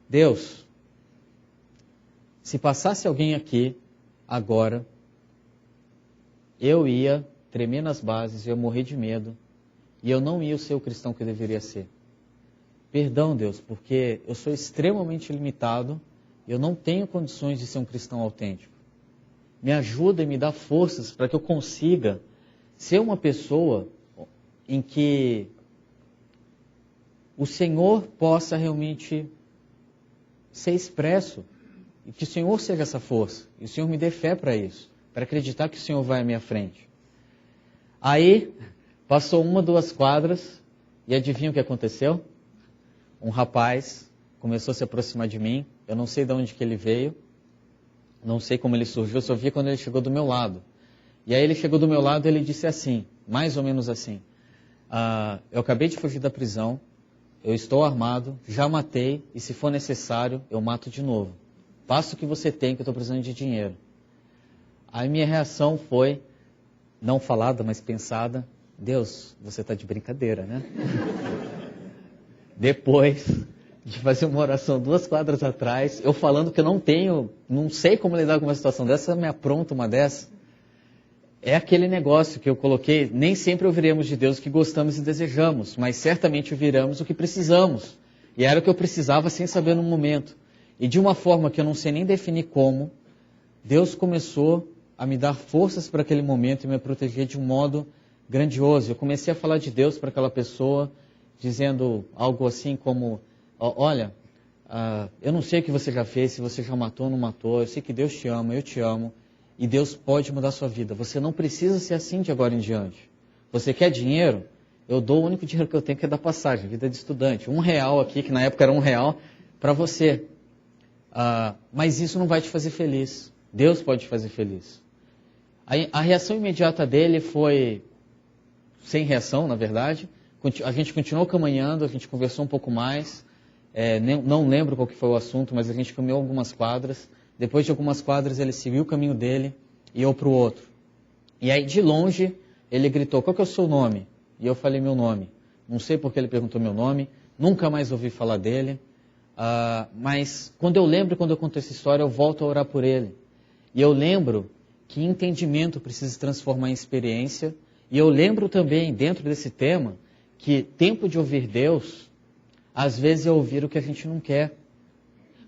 Deus, se passasse alguém aqui, agora, eu ia tremer nas bases, eu ia morrer de medo, e eu não ia ser o cristão que eu deveria ser. Perdão, Deus, porque eu sou extremamente limitado, eu não tenho condições de ser um cristão autêntico. Me ajuda e me dá forças para que eu consiga ser uma pessoa em que o Senhor possa realmente ser expresso, e que o Senhor seja essa força, e o Senhor me dê fé para isso, para acreditar que o Senhor vai à minha frente. Aí, passou 1, 2 quadras, e adivinha o que aconteceu? Um rapaz começou a se aproximar de mim, eu não sei de onde que ele veio, não sei como ele surgiu, só vi quando ele chegou do meu lado. E aí ele chegou do meu lado e ele disse assim, mais ou menos assim: eu acabei de fugir da prisão, eu estou armado, já matei, e se for necessário, eu mato de novo. Faça o que você tem, que eu estou precisando de dinheiro. Aí minha reação foi, não falada, mas pensada: Deus, você está de brincadeira, né? Depois de fazer uma oração 2 quadras atrás, eu falando que eu não sei como lidar com uma situação dessa, me apronta uma dessa. É aquele negócio que eu coloquei: nem sempre ouviremos de Deus o que gostamos e desejamos, mas certamente ouviremos o que precisamos. E era o que eu precisava sem saber no momento. E de uma forma que eu não sei nem definir como, Deus começou a me dar forças para aquele momento e me proteger de um modo grandioso. Eu comecei a falar de Deus para aquela pessoa, dizendo algo assim como: olha, eu não sei o que você já fez, se você já matou ou não matou, eu sei que Deus te ama, eu te amo, e Deus pode mudar a sua vida. Você não precisa ser assim de agora em diante. Você quer dinheiro? Eu dou o único dinheiro que eu tenho, que é da passagem, vida de estudante. R$1 aqui, que na época era R$1, para você. Mas isso não vai te fazer feliz. Deus pode te fazer feliz. A reação imediata dele foi, sem reação, na verdade. A gente continuou caminhando, a gente conversou um pouco mais. Não lembro qual que foi o assunto, mas a gente caminhou algumas quadras. Depois de algumas quadras, ele seguiu o caminho dele e eu para o outro. E aí, de longe, ele gritou: qual que é o seu nome? E eu falei meu nome. Não sei porque ele perguntou meu nome, nunca mais ouvi falar dele. Mas quando eu conto essa história, eu volto a orar por ele. E eu lembro que entendimento precisa se transformar em experiência. E eu lembro também, dentro desse tema, que tempo de ouvir Deus, às vezes é ouvir o que a gente não quer.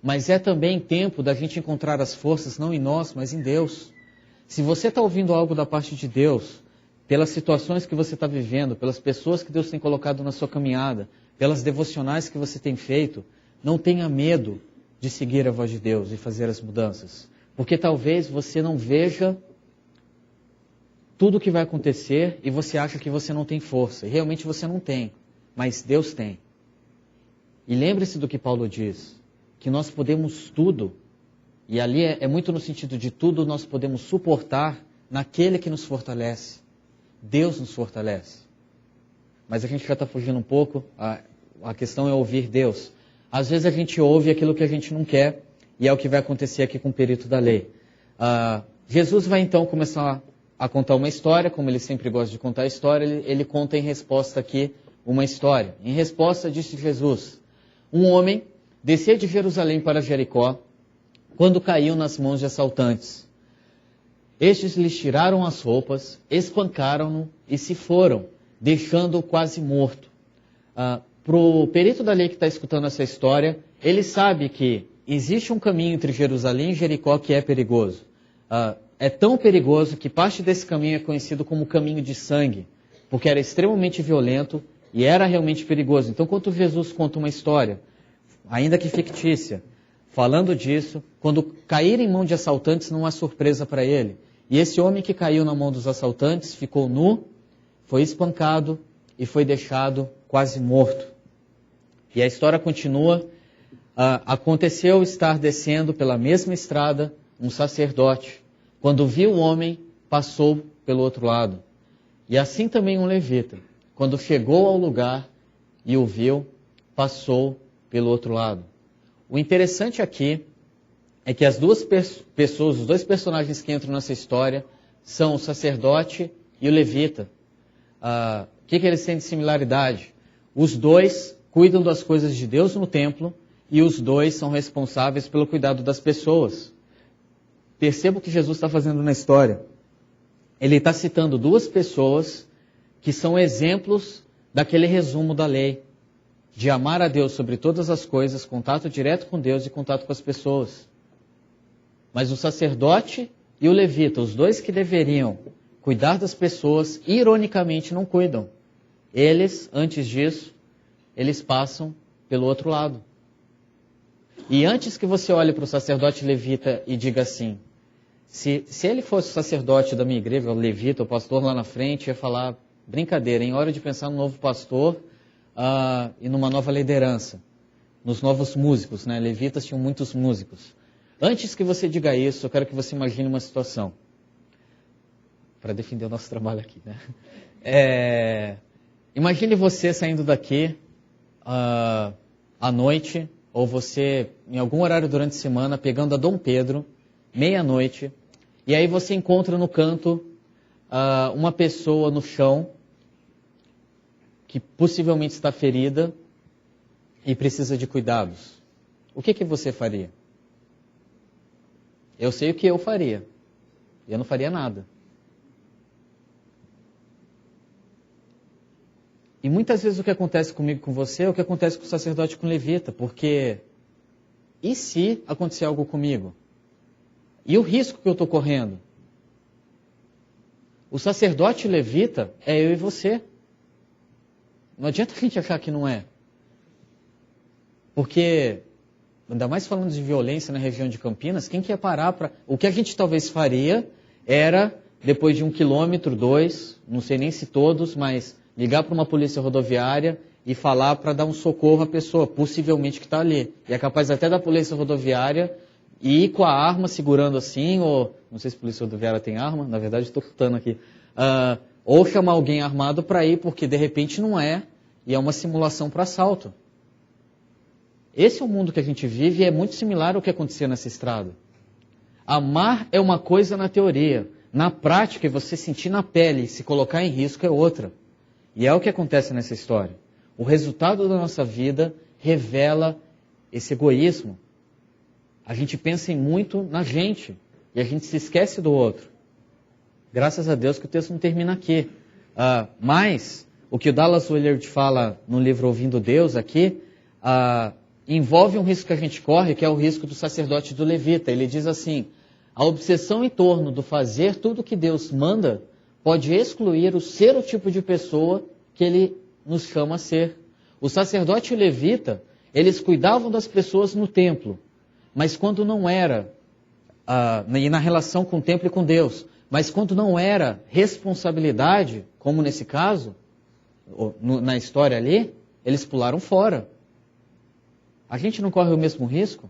Mas é também tempo da gente encontrar as forças, não em nós, mas em Deus. Se você está ouvindo algo da parte de Deus, pelas situações que você está vivendo, pelas pessoas que Deus tem colocado na sua caminhada, pelas devocionais que você tem feito, não tenha medo de seguir a voz de Deus e fazer as mudanças. Porque talvez você não veja tudo o que vai acontecer e você acha que você não tem força. E realmente você não tem, mas Deus tem. E lembre-se do que Paulo diz, que nós podemos tudo, e ali é muito no sentido de tudo nós podemos suportar naquele que nos fortalece. Deus nos fortalece. mas a gente já está fugindo um pouco. A questão é ouvir Deus. Às vezes a gente ouve aquilo que a gente não quer, e é o que vai acontecer aqui com o perito da lei. Jesus vai então começar a contar uma história, como ele sempre gosta de contar a história, ele conta em resposta aqui uma história. Em resposta, disse Jesus: um homem descia de Jerusalém para Jericó, quando caiu nas mãos de assaltantes. Estes lhes tiraram as roupas, espancaram-no e se foram, deixando-o quase morto. Para o perito da lei que está escutando essa história, ele sabe que existe um caminho entre Jerusalém e Jericó que é perigoso. É tão perigoso que parte desse caminho é conhecido como caminho de sangue, porque era extremamente violento e era realmente perigoso. Então, quando Jesus conta uma história, ainda que fictícia, falando disso, quando cair em mão de assaltantes não há surpresa para ele. E esse homem que caiu na mão dos assaltantes ficou nu, foi espancado e foi deixado quase morto. E a história continua. Aconteceu estar descendo pela mesma estrada um sacerdote. Quando viu o homem, passou pelo outro lado. E assim também um levita. Quando chegou ao lugar e o viu, passou pelo outro lado. O interessante aqui é que as duas pessoas, os dois personagens que entram nessa história, são o sacerdote e o levita. O que eles têm de similaridade? Os dois cuidam das coisas de Deus no templo e os dois são responsáveis pelo cuidado das pessoas. Perceba o que Jesus está fazendo na história. Ele está citando duas pessoas que são exemplos daquele resumo da lei, de amar a Deus sobre todas as coisas, contato direto com Deus e contato com as pessoas. Mas o sacerdote e o levita, os dois que deveriam cuidar das pessoas, ironicamente não cuidam. Eles, antes disso, eles passam pelo outro lado. E antes que você olhe para o sacerdote levita e diga assim, se ele fosse o sacerdote da minha igreja, o levita, o pastor lá na frente, ia falar, brincadeira, em hora de pensar no novo pastor e numa nova liderança, nos novos músicos, né? Levitas tinham muitos músicos. Antes que você diga isso, eu quero que você imagine uma situação, para defender o nosso trabalho aqui, né? Imagine você saindo daqui à noite, ou você, em algum horário durante a semana, pegando a Dom Pedro, meia-noite, e aí você encontra no canto uma pessoa no chão, que possivelmente está ferida e precisa de cuidados. O que você faria? Eu sei o que eu faria. Eu não faria nada. E muitas vezes o que acontece comigo e com você é o que acontece com o sacerdote e com o levita, porque e se acontecer algo comigo? E o risco que eu estou correndo? O sacerdote e o levita é eu e você. Não adianta a gente achar que não é. Porque, ainda mais falando de violência na região de Campinas, quem quer parar para... O que a gente talvez faria era, depois de 1 quilômetro, 2, não sei nem se todos, mas ligar para uma polícia rodoviária e falar para dar um socorro à pessoa, possivelmente que está ali. E é capaz até da polícia rodoviária ir com a arma segurando assim, ou... Não sei se a polícia rodoviária tem arma, na verdade estou chutando aqui. Ou chamar alguém armado para ir, porque de repente não é, e é uma simulação para assalto. Esse é o mundo que a gente vive e é muito similar ao que acontecia nessa estrada. Amar é uma coisa na teoria. Na prática, você sentir na pele e se colocar em risco é outra. E é o que acontece nessa história. O resultado da nossa vida revela esse egoísmo. A gente pensa muito na gente e a gente se esquece do outro. Graças a Deus que o texto não termina aqui. Mas o que o Dallas Willard fala no livro Ouvindo Deus aqui, envolve um risco que a gente corre, que é o risco do sacerdote e do levita. Ele diz assim, a obsessão em torno do fazer tudo o que Deus manda pode excluir o ser o tipo de pessoa que ele nos chama a ser. O sacerdote e o levita, eles cuidavam das pessoas no templo, mas quando não era, e na relação com o templo e com Deus, mas quando não era responsabilidade, como nesse caso, na história ali, eles pularam fora. A gente não corre o mesmo risco?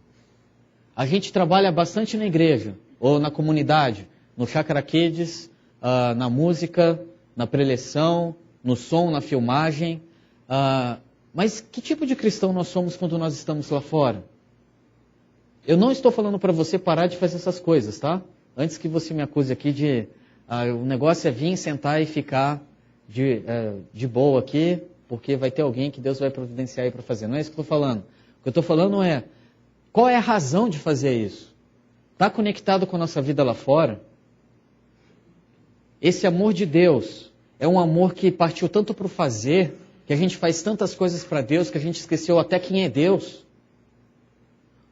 A gente trabalha bastante na igreja, ou na comunidade, no Chácara Kids, na música, na preleção, no som, na filmagem. Mas que tipo de cristão nós somos quando nós estamos lá fora? Eu não estou falando para você parar de fazer essas coisas, tá? Antes que você me acuse aqui de... o negócio é vir, sentar e ficar de boa aqui, porque vai ter alguém que Deus vai providenciar aí para fazer. Não é isso que eu estou falando. O que eu estou falando é, qual é a razão de fazer isso? Está conectado com a nossa vida lá fora? Esse amor de Deus é um amor que partiu tanto para o fazer, que a gente faz tantas coisas para Deus, que a gente esqueceu até quem é Deus.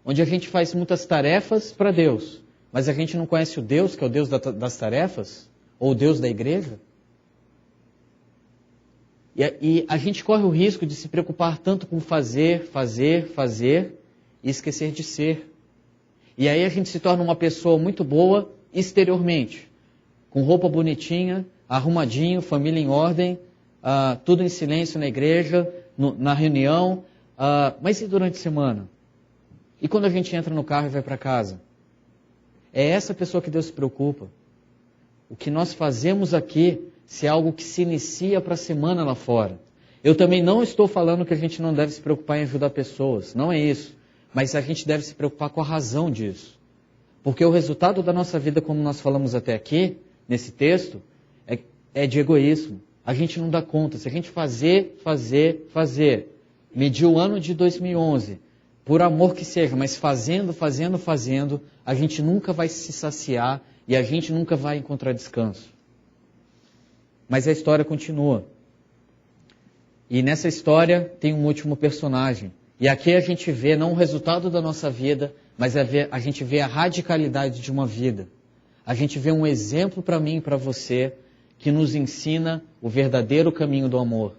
Onde a gente faz muitas tarefas para Deus, mas a gente não conhece o Deus, que é o Deus das tarefas, ou o Deus da igreja. E a gente corre o risco de se preocupar tanto com fazer, e esquecer de ser. E aí a gente se torna uma pessoa muito boa exteriormente, com roupa bonitinha, arrumadinho, família em ordem, tudo em silêncio na igreja, na reunião, mas e durante a semana? E quando a gente entra no carro e vai para casa? É essa pessoa que Deus se preocupa. O que nós fazemos aqui, se é algo que se inicia para a semana lá fora. Eu também não estou falando que a gente não deve se preocupar em ajudar pessoas, não é isso. Mas a gente deve se preocupar com a razão disso. Porque o resultado da nossa vida, como nós falamos até aqui, nesse texto, é de egoísmo. A gente não dá conta. Se a gente fazer, medir o ano de 2011, por amor que seja, mas fazendo, a gente nunca vai se saciar e a gente nunca vai encontrar descanso. Mas a história continua. E nessa história tem um último personagem. E aqui a gente vê não o resultado da nossa vida, mas a gente vê a radicalidade de uma vida. A gente vê um exemplo para mim e para você que nos ensina o verdadeiro caminho do amor.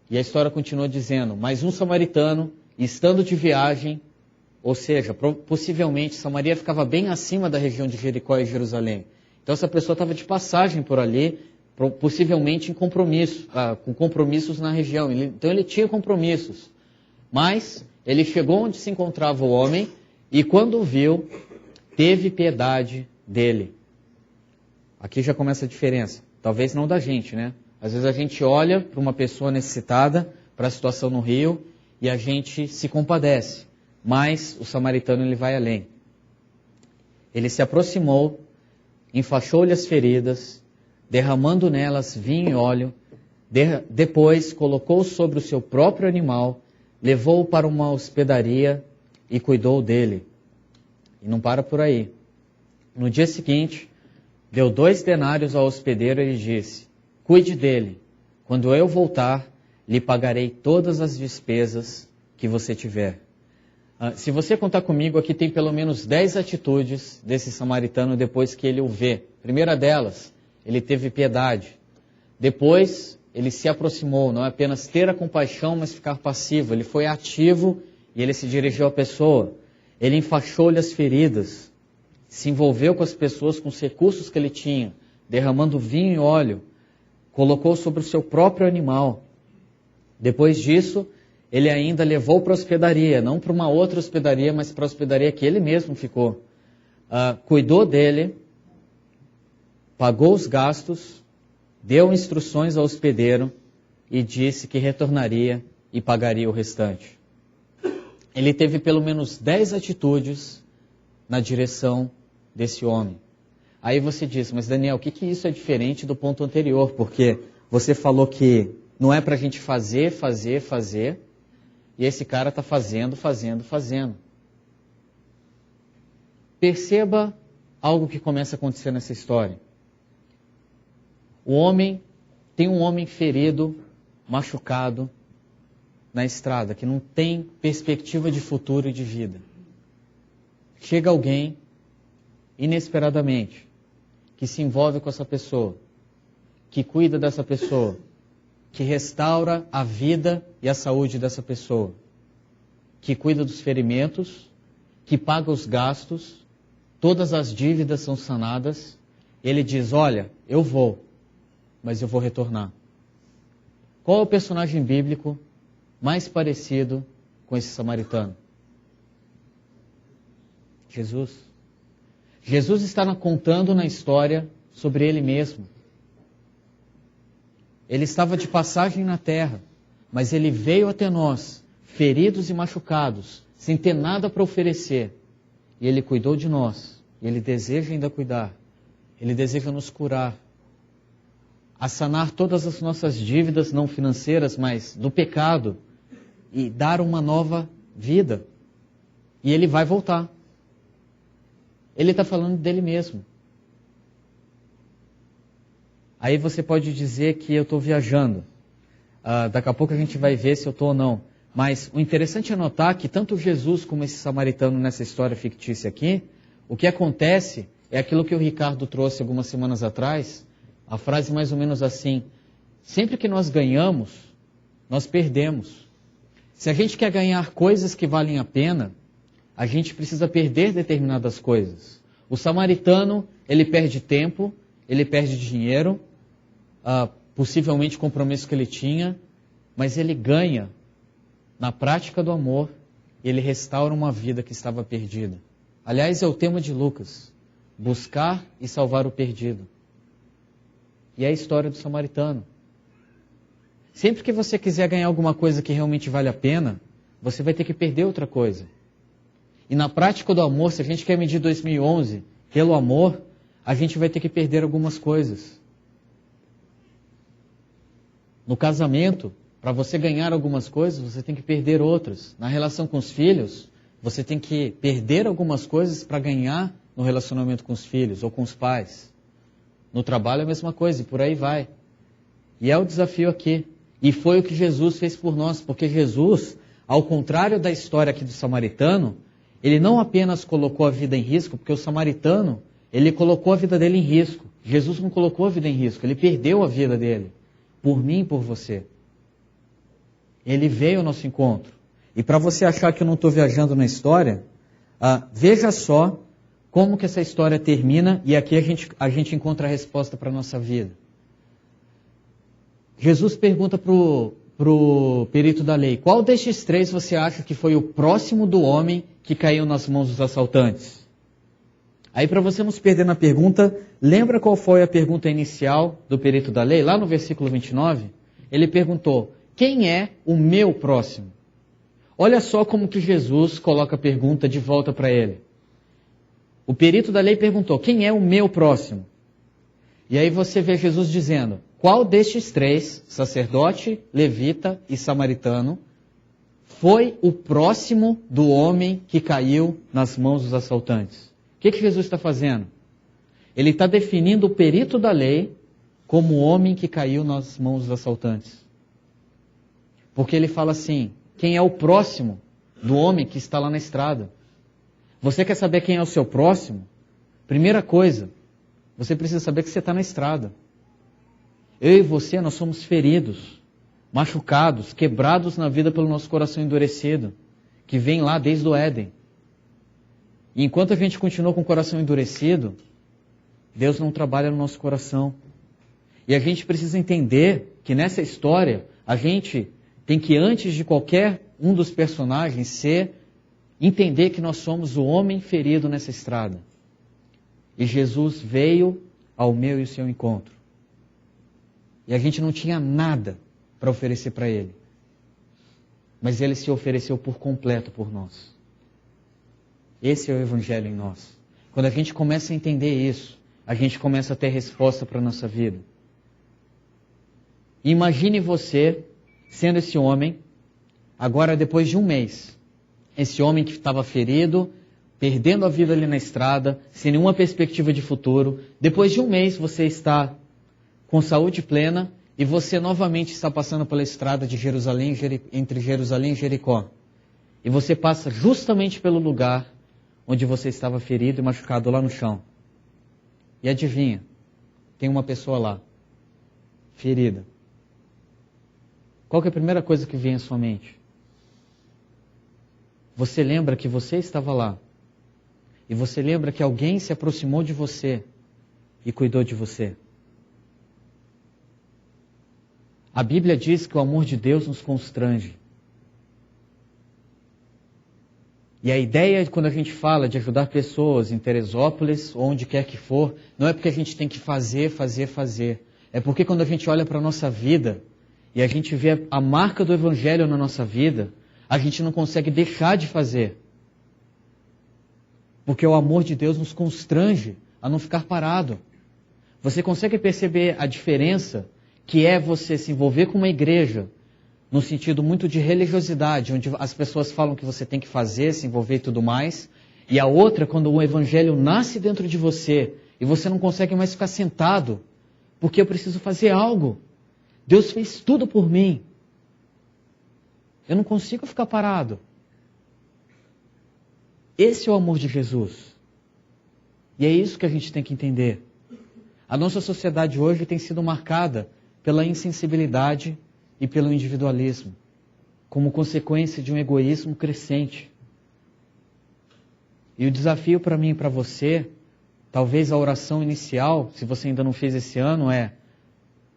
E a história continua dizendo, mas um samaritano, estando de viagem, ou seja, possivelmente Samaria ficava bem acima da região de Jericó e Jerusalém. Então essa pessoa estava de passagem por ali, possivelmente com compromissos na região. Então ele tinha compromissos. Mas ele chegou onde se encontrava o homem e quando o viu, teve piedade dele. Aqui já começa a diferença. Talvez não da gente, né? Às vezes a gente olha para uma pessoa necessitada, para a situação no rio, e a gente se compadece. Mas o samaritano ele vai além. Ele se aproximou, enfaixou-lhe as feridas, derramando nelas vinho e óleo, depois colocou sobre o seu próprio animal, levou-o para uma hospedaria e cuidou dele. E não para por aí. No dia seguinte, deu 2 denários ao hospedeiro e lhe disse, cuide dele, quando eu voltar, lhe pagarei todas as despesas que você tiver. Se você contar comigo, aqui tem pelo menos 10 atitudes desse samaritano depois que ele o vê. Primeira delas, ele teve piedade. Depois, ele se aproximou, não é apenas ter a compaixão, mas ficar passivo. Ele foi ativo e ele se dirigiu à pessoa. Ele enfaixou-lhe as feridas, se envolveu com as pessoas com os recursos que ele tinha, derramando vinho e óleo, colocou sobre o seu próprio animal. Depois disso, ele ainda levou para a hospedaria, não para uma outra hospedaria, mas para a hospedaria que ele mesmo ficou. Cuidou dele, pagou os gastos, deu instruções ao hospedeiro e disse que retornaria e pagaria o restante. Ele teve pelo menos 10 atitudes na direção desse homem. Aí você diz, mas Daniel, o que isso é diferente do ponto anterior? Porque você falou que não é para a gente fazer, e esse cara está fazendo. Perceba algo que começa a acontecer nessa história. Tem um homem ferido, machucado, na estrada, que não tem perspectiva de futuro e de vida. Chega alguém, inesperadamente, que se envolve com essa pessoa, que cuida dessa pessoa, que restaura a vida e a saúde dessa pessoa, que cuida dos ferimentos, que paga os gastos, todas as dívidas são sanadas. Ele diz, olha, eu vou, mas eu vou retornar. Qual é o personagem bíblico mais parecido com esse samaritano? Jesus. Jesus está contando na história sobre ele mesmo. Ele estava de passagem na terra, mas ele veio até nós, feridos e machucados, sem ter nada para oferecer. E ele cuidou de nós. E ele deseja ainda cuidar. Ele deseja nos curar. A sanar todas as nossas dívidas, não financeiras, mas do pecado. E dar uma nova vida. E ele vai voltar. Ele está falando dele mesmo. Aí você pode dizer que eu estou viajando. Daqui a pouco a gente vai ver se eu estou ou não. Mas o interessante é notar que tanto Jesus como esse samaritano nessa história fictícia aqui, o que acontece é aquilo que o Ricardo trouxe algumas semanas atrás, a frase mais ou menos assim: sempre que nós ganhamos, nós perdemos. Se a gente quer ganhar coisas que valem a pena, a gente precisa perder determinadas coisas. O samaritano, ele perde tempo, ele perde dinheiro, possivelmente compromisso que ele tinha, mas ele ganha na prática do amor, ele restaura uma vida que estava perdida. Aliás, é o tema de Lucas: buscar e salvar o perdido. E é a história do samaritano. Sempre que você quiser ganhar alguma coisa que realmente vale a pena, você vai ter que perder outra coisa. E na prática do amor, se a gente quer medir 2011 pelo amor, a gente vai ter que perder algumas coisas. No casamento, para você ganhar algumas coisas, você tem que perder outras. Na relação com os filhos, você tem que perder algumas coisas para ganhar no relacionamento com os filhos ou com os pais. No trabalho é a mesma coisa, e por aí vai. E é o desafio aqui. E foi o que Jesus fez por nós, porque Jesus, ao contrário da história aqui do samaritano, ele não apenas colocou a vida em risco, porque o samaritano, ele colocou a vida dele em risco. Jesus não colocou a vida em risco, ele perdeu a vida dele. Por mim e por você. Ele veio ao nosso encontro. E para você achar que eu não estou viajando na história, veja só como que essa história termina, e aqui a gente encontra a resposta para a nossa vida. Jesus pergunta para o perito da lei: qual destes três você acha que foi o próximo do homem que caiu nas mãos dos assaltantes? Aí, para você não se perder na pergunta, lembra qual foi a pergunta inicial do perito da lei? Lá no versículo 29, ele perguntou: quem é o meu próximo? Olha só como que Jesus coloca a pergunta de volta para ele. O perito da lei perguntou: quem é o meu próximo? E aí você vê Jesus dizendo: qual destes três, sacerdote, levita e samaritano, foi o próximo do homem que caiu nas mãos dos assaltantes? O que Jesus está fazendo? Ele está definindo o perito da lei como o homem que caiu nas mãos dos assaltantes. Porque ele fala assim: quem é o próximo do homem que está lá na estrada? Você quer saber quem é o seu próximo? Primeira coisa, você precisa saber que você está na estrada. Eu e você, nós somos feridos, machucados, quebrados na vida pelo nosso coração endurecido, que vem lá desde o Éden. E enquanto a gente continua com o coração endurecido, Deus não trabalha no nosso coração. E a gente precisa entender que nessa história, a gente tem que, antes de qualquer um dos personagens, entender que nós somos o homem ferido nessa estrada. E Jesus veio ao meu e o seu encontro. E a gente não tinha nada para oferecer para Ele. Mas Ele se ofereceu por completo por nós. Esse é o Evangelho em nós. Quando a gente começa a entender isso, a gente começa a ter resposta para a nossa vida. Imagine você sendo esse homem, agora depois de um mês. Esse homem que estava ferido, perdendo a vida ali na estrada, sem nenhuma perspectiva de futuro. Depois de um mês você está com saúde plena e você novamente está passando pela estrada de Jerusalém, entre Jerusalém e Jericó. E você passa justamente pelo lugar onde você estava ferido e machucado lá no chão. E adivinha, tem uma pessoa lá, ferida. Qual que é a primeira coisa que vem à sua mente? Você lembra que você estava lá. E você lembra que alguém se aproximou de você e cuidou de você. A Bíblia diz que o amor de Deus nos constrange. E a ideia de quando a gente fala de ajudar pessoas em Teresópolis, ou onde quer que for, não é porque a gente tem que fazer. É porque quando a gente olha para a nossa vida e a gente vê a marca do Evangelho na nossa vida, a gente não consegue deixar de fazer. Porque o amor de Deus nos constrange a não ficar parado. Você consegue perceber a diferença que é você se envolver com uma igreja no sentido muito de religiosidade, onde as pessoas falam que você tem que fazer, se envolver e tudo mais, e a outra quando o Evangelho nasce dentro de você e você não consegue mais ficar sentado, porque eu preciso fazer algo. Deus fez tudo por mim. Eu não consigo ficar parado. Esse é o amor de Jesus. E é isso que a gente tem que entender. A nossa sociedade hoje tem sido marcada pela insensibilidade e pelo individualismo, como consequência de um egoísmo crescente. E o desafio para mim e para você, talvez a oração inicial, se você ainda não fez esse ano, é: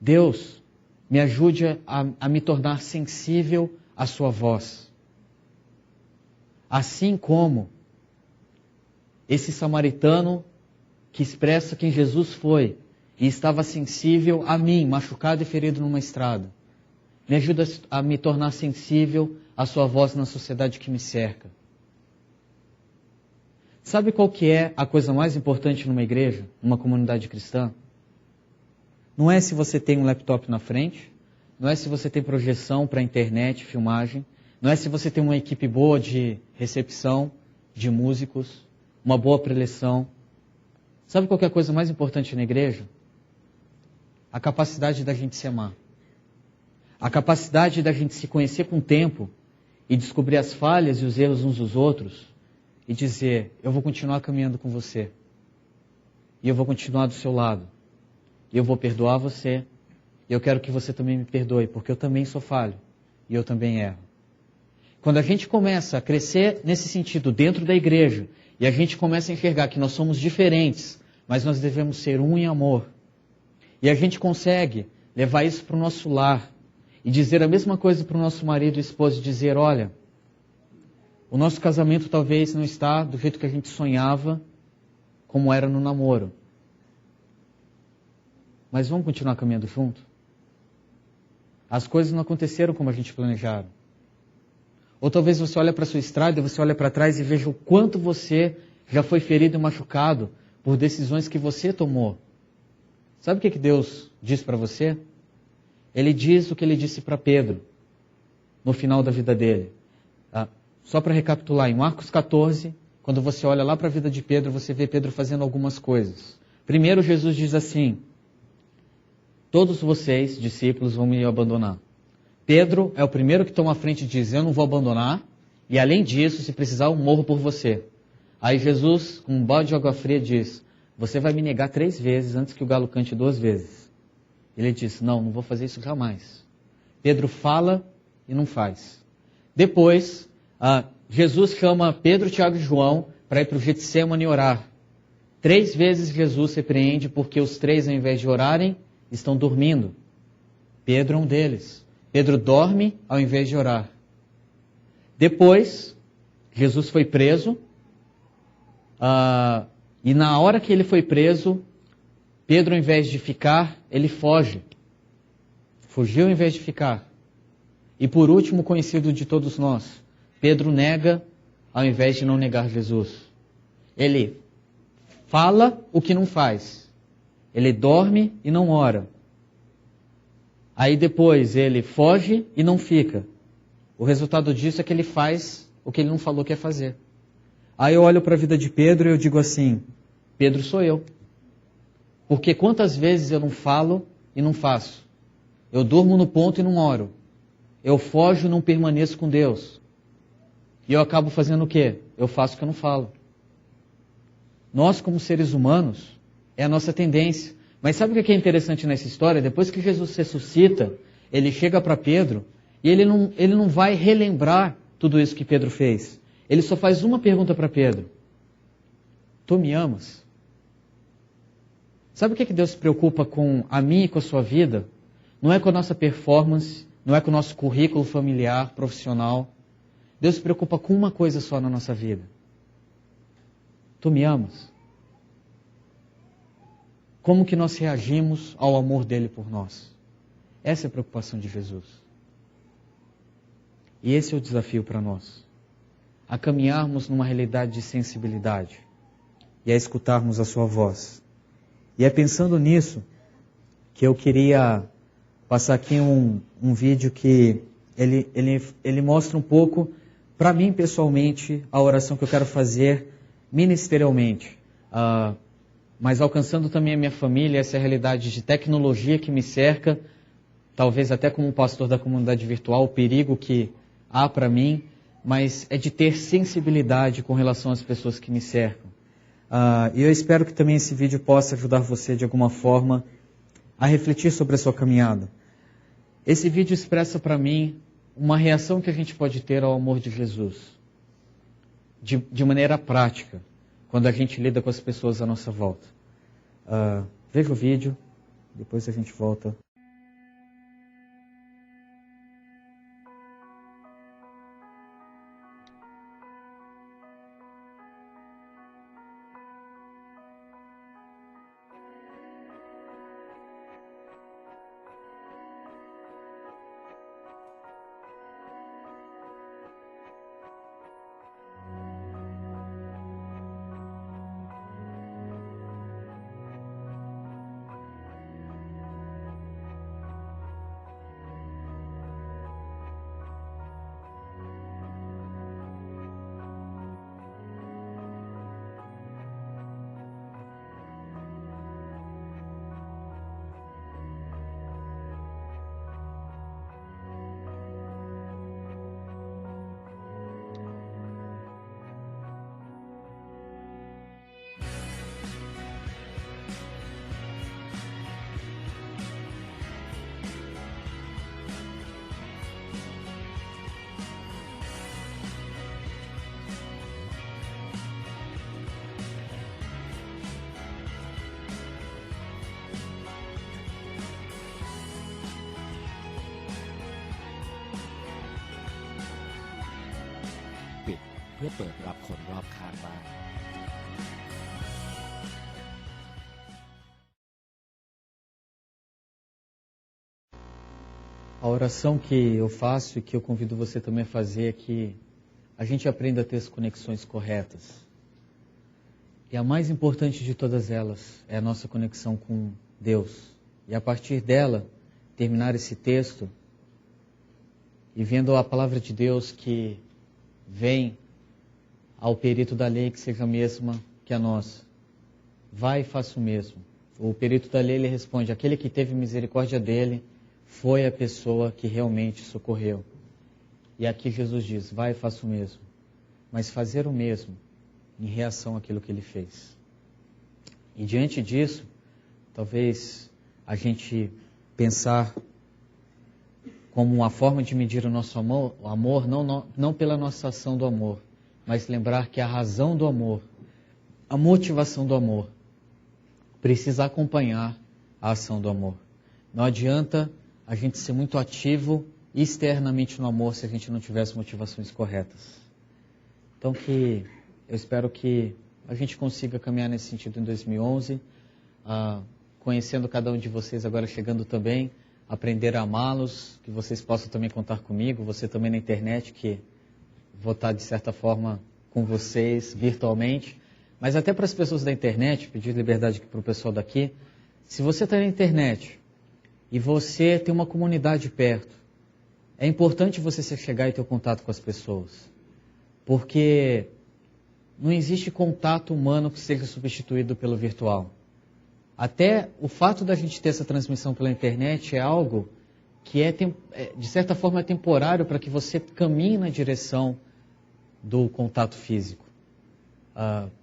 Deus, me ajude a me tornar sensível à sua voz. Assim como esse samaritano que expressa quem Jesus foi e estava sensível a mim, machucado e ferido numa estrada. Me ajuda a me tornar sensível à sua voz na sociedade que me cerca. Sabe qual que é a coisa mais importante numa igreja, numa comunidade cristã? Não é se você tem um laptop na frente, não é se você tem projeção para internet, filmagem, não é se você tem uma equipe boa de recepção, de músicos, uma boa preleção. Sabe qual que é a coisa mais importante na igreja? A capacidade da gente se amar. A capacidade da gente se conhecer com o tempo e descobrir as falhas e os erros uns dos outros e dizer: eu vou continuar caminhando com você. E eu vou continuar do seu lado. E eu vou perdoar você. E eu quero que você também me perdoe, porque eu também sou falho. E eu também erro. Quando a gente começa a crescer nesse sentido dentro da igreja, e a gente começa a enxergar que nós somos diferentes, mas nós devemos ser um em amor. E a gente consegue levar isso para o nosso lar e dizer a mesma coisa para o nosso marido e esposa, e dizer: olha, o nosso casamento talvez não está do jeito que a gente sonhava, como era no namoro. Mas vamos continuar caminhando junto? As coisas não aconteceram como a gente planejava. Ou talvez você olhe para a sua estrada, você olha para trás e veja o quanto você já foi ferido e machucado por decisões que você tomou. Sabe o que Deus diz para você? Ele diz o que ele disse para Pedro no final da vida dele. Só para recapitular, em Marcos 14, quando você olha lá para a vida de Pedro, você vê Pedro fazendo algumas coisas. Primeiro, Jesus diz assim: todos vocês, discípulos, vão me abandonar. Pedro é o primeiro que toma a frente e diz: eu não vou abandonar, e além disso, se precisar, eu morro por você. Aí Jesus, com um balde de água fria, diz: você vai me negar 3 vezes antes que o galo cante 2 vezes. Ele diz: não vou fazer isso jamais. Pedro fala e não faz. Depois, Jesus chama Pedro, Tiago e João para ir para o Getsemane orar. 3 vezes Jesus repreende porque os 3, ao invés de orarem, estão dormindo. Pedro é um deles. Pedro dorme ao invés de orar. Depois, Jesus foi preso. E na hora que ele foi preso, Pedro, ao invés de ficar, ele foge. Fugiu ao invés de ficar. E por último, conhecido de todos nós, Pedro nega ao invés de não negar Jesus. Ele fala o que não faz. Ele dorme e não ora. Aí depois ele foge e não fica. O resultado disso é que ele faz o que ele não falou que ia fazer. Aí eu olho para a vida de Pedro e eu digo assim: Pedro sou eu. Porque quantas vezes eu não falo e não faço? Eu durmo no ponto e não oro. Eu fojo e não permaneço com Deus. E eu acabo fazendo o quê? Eu faço o que eu não falo. Nós, como seres humanos, é a nossa tendência. Mas sabe o que é interessante nessa história? Depois que Jesus ressuscita, ele chega para Pedro e ele não vai relembrar tudo isso que Pedro fez. Ele só faz uma pergunta para Pedro: tu me amas? Sabe o que Deus se preocupa com a mim e com a sua vida? Não é com a nossa performance, não é com o nosso currículo familiar, profissional. Deus se preocupa com uma coisa só na nossa vida: tu me amas? como que nós reagimos ao amor dele por nós. Essa é a preocupação de Jesus. E esse é o desafio para nós. A caminharmos numa realidade de sensibilidade e a escutarmos a sua voz. E é pensando nisso que eu queria passar aqui um vídeo que ele mostra um pouco, para mim pessoalmente, a oração que eu quero fazer ministerialmente. Mas alcançando também a minha família, essa realidade de tecnologia que me cerca, talvez até como pastor da comunidade virtual, o perigo que há para mim, mas é de ter sensibilidade com relação às pessoas que me cercam. E eu espero que também esse vídeo possa ajudar você de alguma forma a refletir sobre a sua caminhada. Esse vídeo expressa para mim uma reação que a gente pode ter ao amor de Jesus, de maneira prática, quando a gente lida com as pessoas à nossa volta. Veja o vídeo, depois a gente volta.ปิดเพื่อเปิดรับคนรอบข้างบ้าง A oração que eu faço e que eu convido você também a fazer é que a gente aprenda a ter as conexões corretas. E a mais importante de todas elas é a nossa conexão com Deus. E a partir dela, terminar esse texto e vendo a palavra de Deus que vem ao perito da lei que seja a mesma que a nossa. Vai e faça o mesmo. O perito da lei ele responde, aquele que teve misericórdia dele foi a pessoa que realmente socorreu. E aqui Jesus diz, vai e faça o mesmo. Mas fazer o mesmo em reação àquilo que ele fez. E diante disso, talvez a gente pensar como uma forma de medir o nosso amor não pela nossa ação do amor, mas lembrar que a razão do amor, a motivação do amor, precisa acompanhar a ação do amor. Não adianta a gente ser muito ativo externamente no amor se a gente não tiver as motivações corretas. Então eu espero que a gente consiga caminhar nesse sentido em 2011, conhecendo cada um de vocês agora chegando também, aprender a amá-los, que vocês possam também contar comigo, você também na internet, que vou estar de certa forma com vocês virtualmente, mas até para as pessoas da internet, pedir liberdade aqui para o pessoal daqui, se você está na internet e você tem uma comunidade perto, é importante você se chegar e ter contato com as pessoas, porque não existe contato humano que seja substituído pelo virtual. Até o fato da gente ter essa transmissão pela internet é algo que de certa forma é temporário para que você caminhe na direção do contato físico.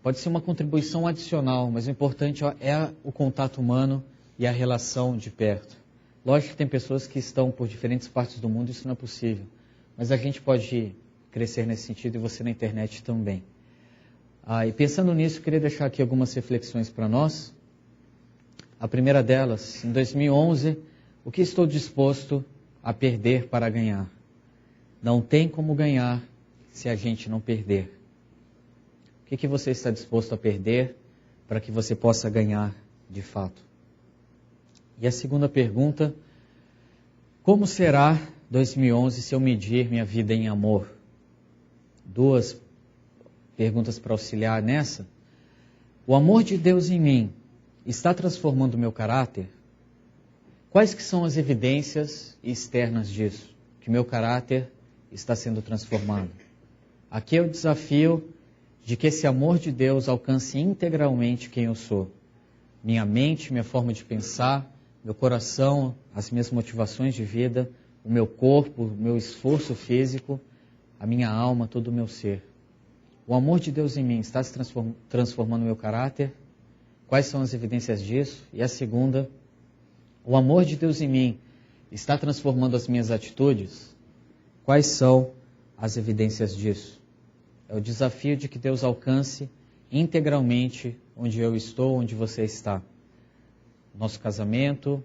Pode ser uma contribuição adicional, mas o importante é o contato humano e a relação de perto. Lógico que tem pessoas que estão por diferentes partes do mundo, isso não é possível. Mas a gente pode crescer nesse sentido e você na internet também. E pensando nisso, eu queria deixar aqui algumas reflexões para nós. A primeira delas, em 2011, o que estou disposto a perder para ganhar? Não tem como ganhar se a gente não perder. O que você está disposto a perder para que você possa ganhar de fato? E a segunda pergunta: como será 2011 se eu medir minha vida em amor? Duas perguntas para auxiliar nessa. O amor de Deus em mim está transformando o meu caráter? Quais que são as evidências externas disso? Que meu caráter está sendo transformado. Aqui é o desafio de que esse amor de Deus alcance integralmente quem eu sou. Minha mente, minha forma de pensar, meu coração, as minhas motivações de vida, o meu corpo, o meu esforço físico, a minha alma, todo o meu ser. O amor de Deus em mim está se transformando o meu caráter? Quais são as evidências disso? E a segunda: o amor de Deus em mim está transformando as minhas atitudes? Quais são as evidências disso? É o desafio de que Deus alcance integralmente onde eu estou, onde você está. Nosso casamento,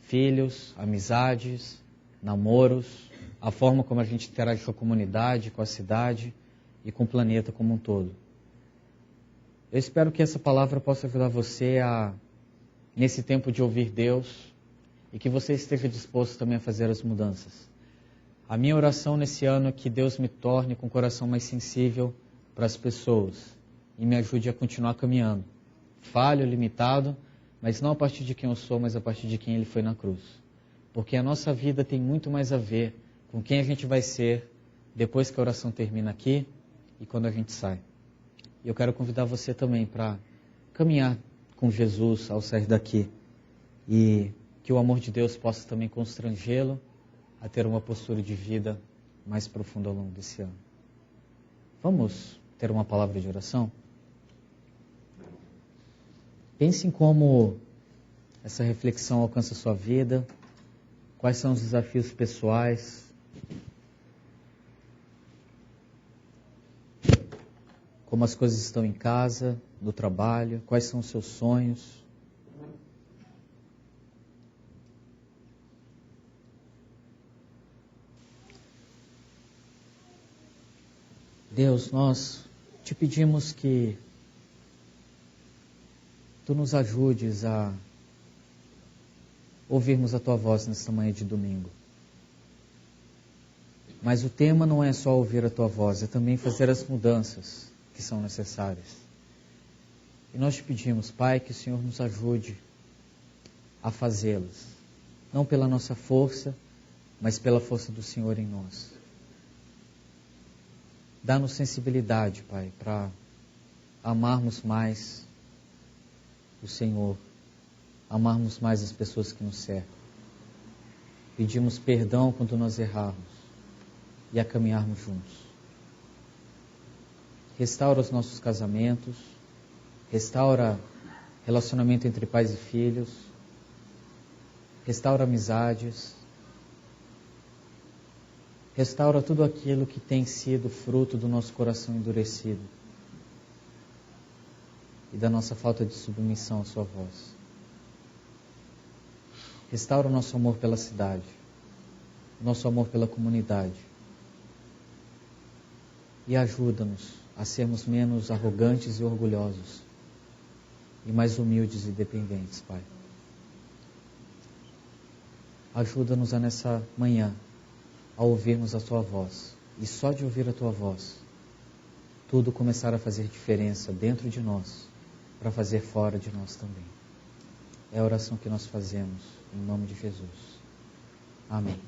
filhos, amizades, namoros, a forma como a gente interage com a comunidade, com a cidade e com o planeta como um todo. Eu espero que essa palavra possa ajudar você nesse tempo de ouvir Deus, e que você esteja disposto também a fazer as mudanças. A minha oração nesse ano é que Deus me torne com o coração mais sensível para as pessoas e me ajude a continuar caminhando. Falho, limitado, mas não a partir de quem eu sou, mas a partir de quem Ele foi na cruz. Porque a nossa vida tem muito mais a ver com quem a gente vai ser depois que a oração termina aqui e quando a gente sai. E eu quero convidar você também para caminhar com Jesus ao sair daqui. E que o amor de Deus possa também constrangê-lo a ter uma postura de vida mais profunda ao longo desse ano. Vamos ter uma palavra de oração? Pense em como essa reflexão alcança a sua vida, quais são os desafios pessoais, como as coisas estão em casa, no trabalho, quais são os seus sonhos. Deus, nós te pedimos que Tu nos ajudes a ouvirmos a Tua voz nesta manhã de domingo. Mas o tema não é só ouvir a Tua voz, é também fazer as mudanças que são necessárias. E nós te pedimos, Pai, que o Senhor nos ajude a fazê-las. Não pela nossa força, mas pela força do Senhor em nós. Dá-nos sensibilidade, Pai, para amarmos mais o Senhor, amarmos mais as pessoas que nos cercam. Pedimos perdão quando nós errarmos e a caminharmos juntos. Restaura os nossos casamentos, restaura relacionamento entre pais e filhos, restaura amizades, restaura tudo aquilo que tem sido fruto do nosso coração endurecido e da nossa falta de submissão à Sua voz. Restaura o nosso amor pela cidade, o nosso amor pela comunidade e ajuda-nos a sermos menos arrogantes e orgulhosos e mais humildes e dependentes, Pai. Ajuda-nos a nessa manhã a ouvirmos a Tua voz. E só de ouvir a Tua voz, tudo começar a fazer diferença dentro de nós, para fazer fora de nós também. É a oração que nós fazemos, em nome de Jesus. Amém.